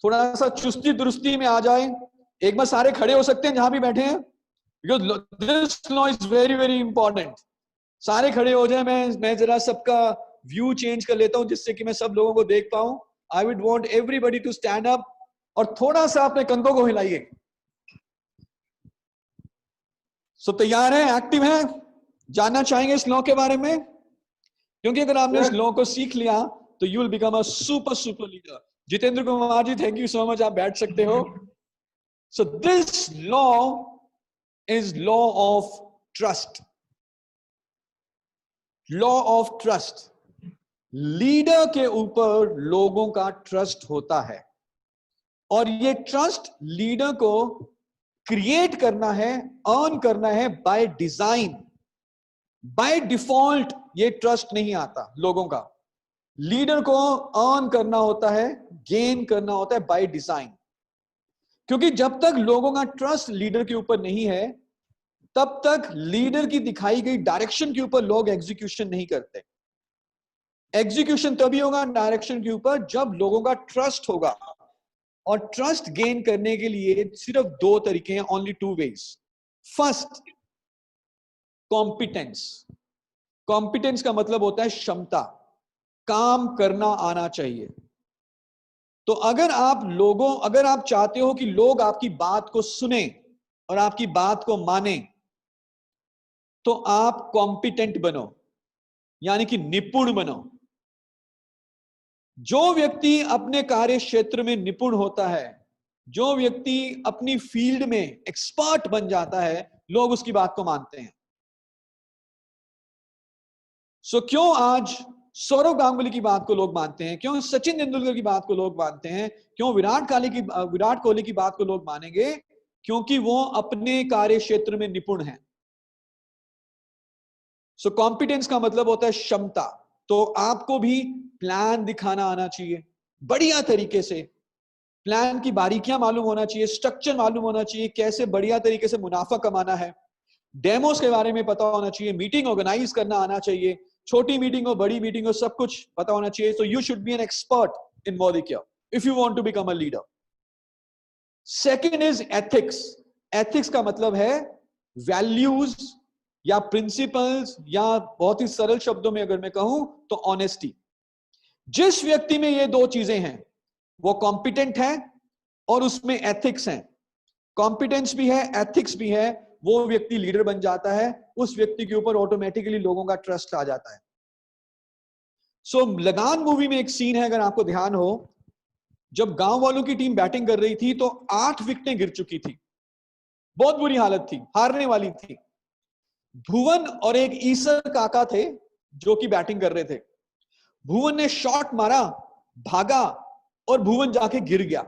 थोड़ा सा चुस्ती दुरुस्ती में आ जाए। एक बार सारे खड़े हो सकते हैं जहां भी बैठे हैं, because this law is very very important। सारे खड़े हो जाए। मैं जरा सबका व्यू चेंज कर लेता हूं जिससे कि मैं सब लोगों को देख पाऊं। I would want everybody to stand up और थोड़ा सा अपने कंधों को हिलाइए। सो तैयार है, एक्टिव है, जानना चाहेंगे इस लॉ के बारे में? क्योंकि अगर आपने इस लॉ को सीख लिया तो you will become a super leader. Jitendra Kumar ji, thank you so much, आप बैठ सकते हो। So this law is law of trust. Law of trust, leader के ऊपर लोगों का ट्रस्ट होता है, और ये ट्रस्ट लीडर को क्रिएट करना है, अर्न करना है बाय डिजाइन। बाय डिफॉल्ट ये ट्रस्ट नहीं आता लोगों का। लीडर को अर्न करना होता है, गेन करना होता है बाय डिजाइन। क्योंकि जब तक लोगों का ट्रस्ट लीडर के ऊपर नहीं है, तब तक लीडर की दिखाई गई डायरेक्शन के ऊपर लोग एग्जीक्यूशन नहीं करते। एग्जीक्यूशन तभी होगा डायरेक्शन के ऊपर जब लोगों का ट्रस्ट होगा। और ट्रस्ट गेन करने के लिए सिर्फ 2 तरीके हैं, only 2 ways. First, competence. Competence का मतलब होता है क्षमता, काम करना आना चाहिए। तो अगर आप चाहते हो कि लोग आपकी बात को सुने और आपकी बात को माने, तो आप कॉम्पिटेंट बनो, यानी कि निपुण बनो। जो व्यक्ति अपने कार्य क्षेत्र में निपुण होता है, जो व्यक्ति अपनी फील्ड में एक्सपर्ट बन जाता है, लोग उसकी बात को मानते हैं। सो क्यों आज सौरव गांगुली की बात को लोग मानते हैं, क्यों सचिन तेंदुलकर की बात को लोग मानते हैं, क्यों विराट कोहली की बात को लोग मानेंगे? क्योंकि वो अपने कार्य क्षेत्र में निपुण हैं। सो कॉम्पिटेंस का मतलब होता है क्षमता। तो आपको भी प्लान दिखाना आना चाहिए बढ़िया तरीके से, प्लान की बारीकियां मालूम होना चाहिए, स्ट्रक्चर मालूम होना चाहिए, कैसे बढ़िया तरीके से मुनाफा कमाना है, डेमोस के बारे में पता होना चाहिए, मीटिंग ऑर्गेनाइज करना आना चाहिए, छोटी मीटिंग हो बड़ी मीटिंग हो सब कुछ पता होना चाहिए। So you should be an expert in मोदिक्योर if you want to become a leader. Second is ethics. Ethics का मतलब है वैल्यूज या प्रिंसिपल्स, या बहुत ही सरल शब्दों में अगर मैं कहूं तो ऑनेस्टी। जिस व्यक्ति में ये दो चीजें हैं वो कॉम्पिटेंट है और उसमें एथिक्स है। कॉम्पिटेंस भी है, एथिक्स भी है, वो व्यक्ति लीडर बन जाता है। उस व्यक्ति के ऊपर ऑटोमेटिकली लोगों का ट्रस्ट आ जाता है। सो लगान मूवी में एक सीन है, अगर आपको ध्यान हो, जब गांव वालों की टीम बैटिंग कर रही थी तो 8 विकेटें गिर चुकी थी, बहुत बुरी हालत थी, हारने वाली थी। भुवन और एक ईसर काका थे जो कि बैटिंग कर रहे थे। भुवन ने शॉट मारा, भागा और भुवन जाके गिर गया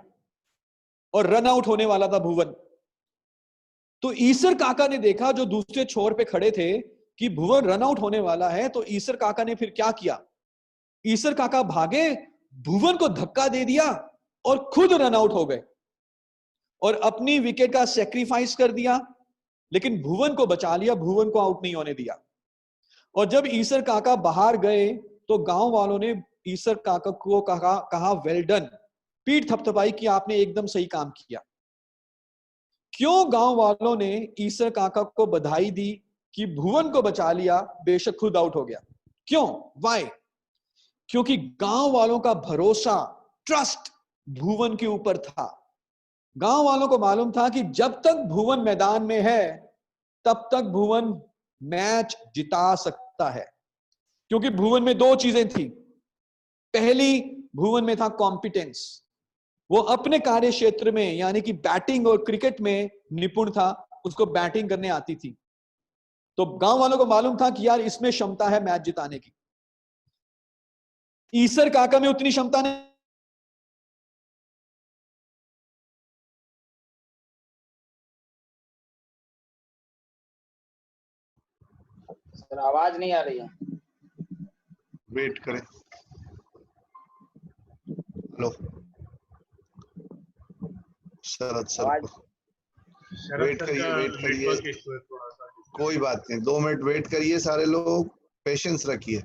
और रन आउट होने वाला था भुवन। तो ईसर काका ने देखा, जो दूसरे छोर पे खड़े थे, कि भुवन रन आउट होने वाला है। तो ईसर काका ने फिर क्या किया? ईसर काका भागे, भुवन को धक्का दे दिया और खुद रन आउट हो गए और अपनी विकेट का सेक्रीफाइस कर दिया, लेकिन भुवन को बचा लिया, भुवन को आउट नहीं होने दिया। और जब ईसर काका बाहर गए तो गांव वालों ने ईसर काका को कहा वेल डन, पीठ थपथपाई कि आपने एकदम सही काम किया। क्यों गांव वालों ने ईसर काका को बधाई दी कि भुवन को बचा लिया, बेशक खुद आउट हो गया? क्यों? वाई? क्योंकि गांव वालों का भरोसा, ट्रस्ट भुवन के ऊपर था। गांव वालों को मालूम था कि जब तक भुवन मैदान में है तब तक भुवन मैच जिता सकता है, क्योंकि भुवन में दो चीजें थी। पहली, भुवन में था कॉम्पिटेंस, वो अपने कार्य क्षेत्र में यानी कि बैटिंग और क्रिकेट में निपुण था, उसको बैटिंग करने आती थी। तो गांव वालों को मालूम था कि यार इसमें क्षमता है मैच जिताने की। ईसर काका में उतनी क्षमता नहीं। सर आवाज नहीं आ रही है। वेट करें। हेलो शरद सर, वेट करिए। कोई बात नहीं, 2 मिनट वेट करिए, सारे लोग पेशेंस रखिए।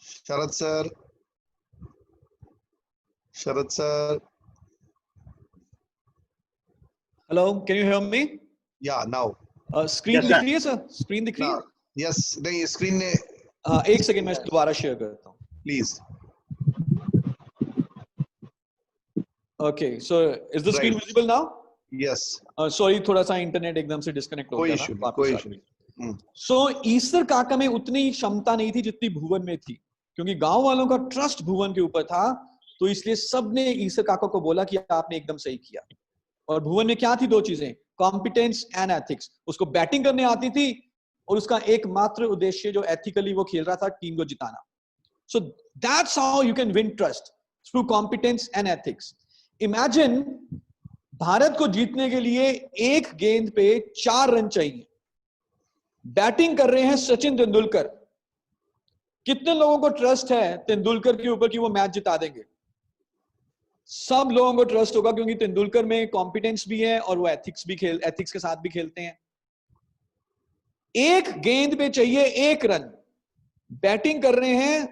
Sharad sir, Sharad sir, hello, can you hear me? Yeah now screen दिख रही है सर? स्क्रीन दिख रही है? यस, नहीं स्क्रीन ने। एक सेकंड, मैं दोबारा शेयर करता हूँ please. Okay, so is the screen visible now? Yes. Sorry, थोड़ा सा इंटरनेट एकदम से डिस्कनेक्ट हो गया था। कोई इशू नहीं। सो ईसर काका में उतनी क्षमता नहीं थी जितनी भुवन में थी, क्योंकि गांव वालों का ट्रस्ट भुवन के ऊपर था। तो इसलिए सबने ईसर काका को बोला कि आपने एकदम सही किया। और भुवन में क्या थी? दो चीजें, कॉम्पिटेंस एंड एथिक्स। उसको बैटिंग करने आती थी और उसका एकमात्र उद्देश्य जो एथिकली वो खेल रहा था, टीम को जिताना। So that's how you can win trust, through competence and ethics. Imagine, Bharat को जीतने के लिए एक गेंद पे 4 रन चाहिए। बैटिंग कर रहे हैं सचिन तेंदुलकर। कितने लोगों को ट्रस्ट है तेंदुलकर के ऊपर कि वो मैच जिता देंगे? सब लोगों को ट्रस्ट होगा, क्योंकि तेंदुलकर में कॉम्पिटेंस भी है और वो एथिक्स के साथ भी खेलते हैं। एक गेंद पे चाहिए 1 रन। बैटिंग कर रहे हैं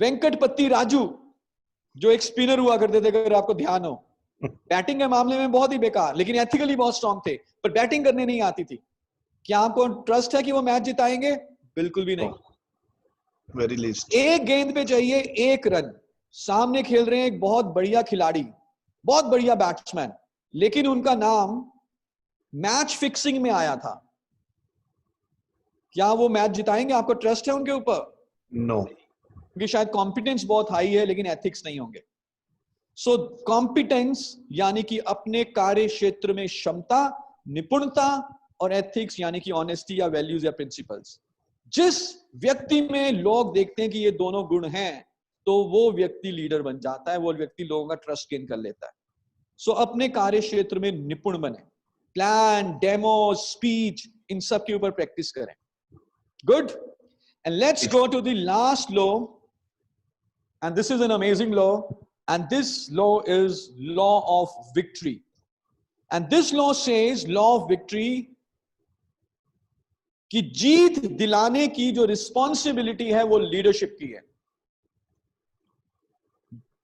वेंकटपति राजू, जो एक स्पिनर हुआ करते थे, अगर आपको ध्यान हो। बैटिंग के मामले में बहुत ही बेकार, लेकिन एथिकली बहुत स्ट्रांग थे, पर बैटिंग करने नहीं आती थी। क्या आपको ट्रस्ट है कि वो मैच जिताएंगे? बिल्कुल भी नहीं। Very least. एक गेंद पे चाहिए 1 रन। सामने खेल रहे हैं एक बहुत बढ़िया खिलाड़ी, बहुत बढ़िया बैट्समैन, लेकिन उनका नाम मैच फिक्सिंग में आया था, क्या वो मैच जिताएंगे? आपको ट्रस्ट है उनके ऊपर? नो, क्योंकि शायद कॉम्पिटेंस बहुत हाई है लेकिन एथिक्स नहीं होंगे। सो कॉम्पिटेंस यानी कि अपने कार्य क्षेत्र में क्षमता, निपुणता, और एथिक्स यानी कि ऑनेस्टी या वैल्यूज या प्रिंसिपल्स। जिस व्यक्ति में लोग देखते हैं कि ये दोनों गुण हैं तो वो व्यक्ति लीडर बन जाता है, वो व्यक्ति लोगों का ट्रस्ट गेन कर लेता है। सो अपने कार्य क्षेत्र में निपुण बने, प्लान, डेमो, स्पीच, इन सब के ऊपर प्रैक्टिस करें। Good. And let's go to the last law, and this is an amazing law, and this law is law of victory. And this law says, law of victory, कि जीत दिलाने की जो responsibility है वो लीडरशिप की है।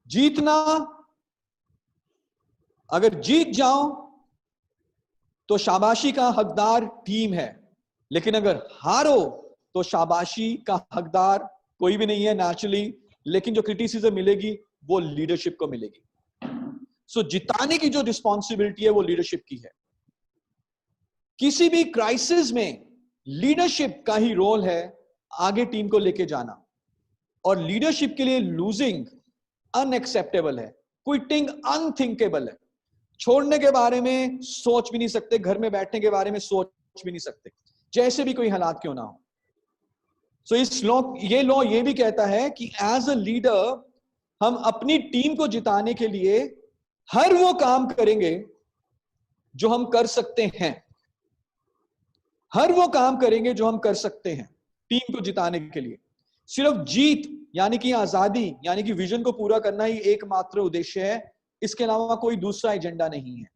जीतना, अगर जीत जाओ तो शाबाशी का हकदार टीम है, लेकिन अगर हारो तो शाबाशी का हकदार कोई भी नहीं है नेचुरली, लेकिन जो क्रिटिसिज्म मिलेगी वो लीडरशिप को मिलेगी। सो जिताने की जो रिस्पॉन्सिबिलिटी है वो लीडरशिप की है। किसी भी क्राइसिस में लीडरशिप का ही रोल है आगे टीम को लेके जाना, और लीडरशिप के लिए लूजिंग अनएक्सेप्टेबल है, क्विटिंग अनथिंकेबल है। छोड़ने के बारे में सोच भी नहीं सकते, घर में बैठने के बारे में सोच भी नहीं सकते, जैसे भी कोई हालात क्यों ना हो। सो इस लॉ, ये लॉ ये भी कहता है कि एज अ लीडर हम अपनी टीम को जिताने के लिए हर वो काम करेंगे जो हम कर सकते हैं, हर वो काम करेंगे जो हम कर सकते हैं टीम को जिताने के लिए। सिर्फ जीत यानी कि आजादी यानी कि विजन को पूरा करना ही एकमात्र उद्देश्य है, इसके अलावा कोई दूसरा एजेंडा नहीं है।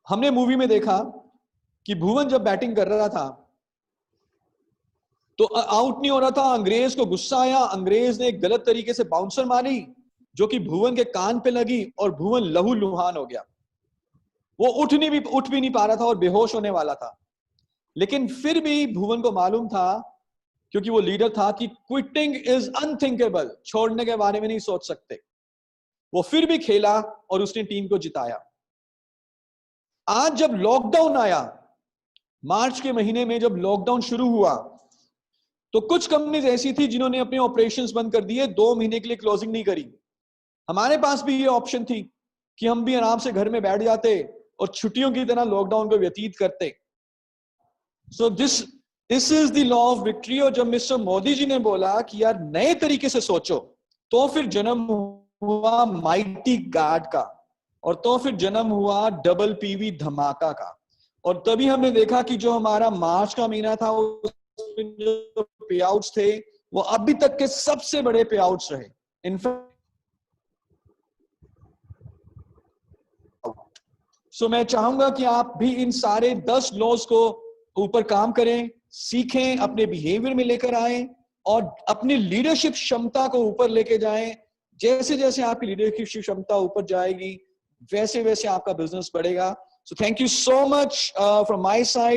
हमने मूवी में देखा कि भुवन जब बैटिंग कर रहा था तो आउट नहीं हो रहा था, अंग्रेज को गुस्सा आया, अंग्रेज ने एक गलत तरीके से बाउंसर मारी जो कि भुवन के कान पे लगी और भुवन लहूलुहान हो गया। वो उठ भी नहीं पा रहा था और बेहोश होने वाला था, लेकिन फिर भी भुवन को मालूम था, क्योंकि वो लीडर था, कि क्विटिंग इज अनथिंकेबल, छोड़ने के बारे में नहीं सोच सकते। वो फिर भी खेला और उसने टीम को जिताया। आज जब लॉकडाउन आया, मार्च के महीने में जब लॉकडाउन शुरू हुआ, तो कुछ कंपनीज ऐसी थी जिन्होंने अपने ऑपरेशंस बंद कर दिए, 2 महीने के लिए क्लोजिंग नहीं करी। हमारे पास भी ये ऑप्शन थी कि हम भी आराम से घर में बैठ जाते और छुट्टियों की तरह लॉकडाउन को व्यतीत करते। So this is the law of victory. और जब मिस्टर मोदी जी ने बोला कि यार नए तरीके से सोचो, तो फिर जन्म हुआ माइटी गार्ड का, और तो फिर जन्म हुआ डबल पीवी धमाका का। और तभी हमने देखा कि जो हमारा मार्च का महीना था, उसमें जो पे आउट्स थे वो अभी तक के सबसे बड़े पे आउट्स रहे। इनफैक्ट सो मैं चाहूंगा कि आप भी इन सारे 10 लॉज को ऊपर काम करें, सीखें, अपने बिहेवियर में लेकर आए और अपनी लीडरशिप क्षमता को ऊपर लेके जाएं। जैसे जैसे आपकी लीडरशिप क्षमता ऊपर जाएगी, वैसे वैसे आपका बिजनेस बढ़ेगा। So thank you so much from my side.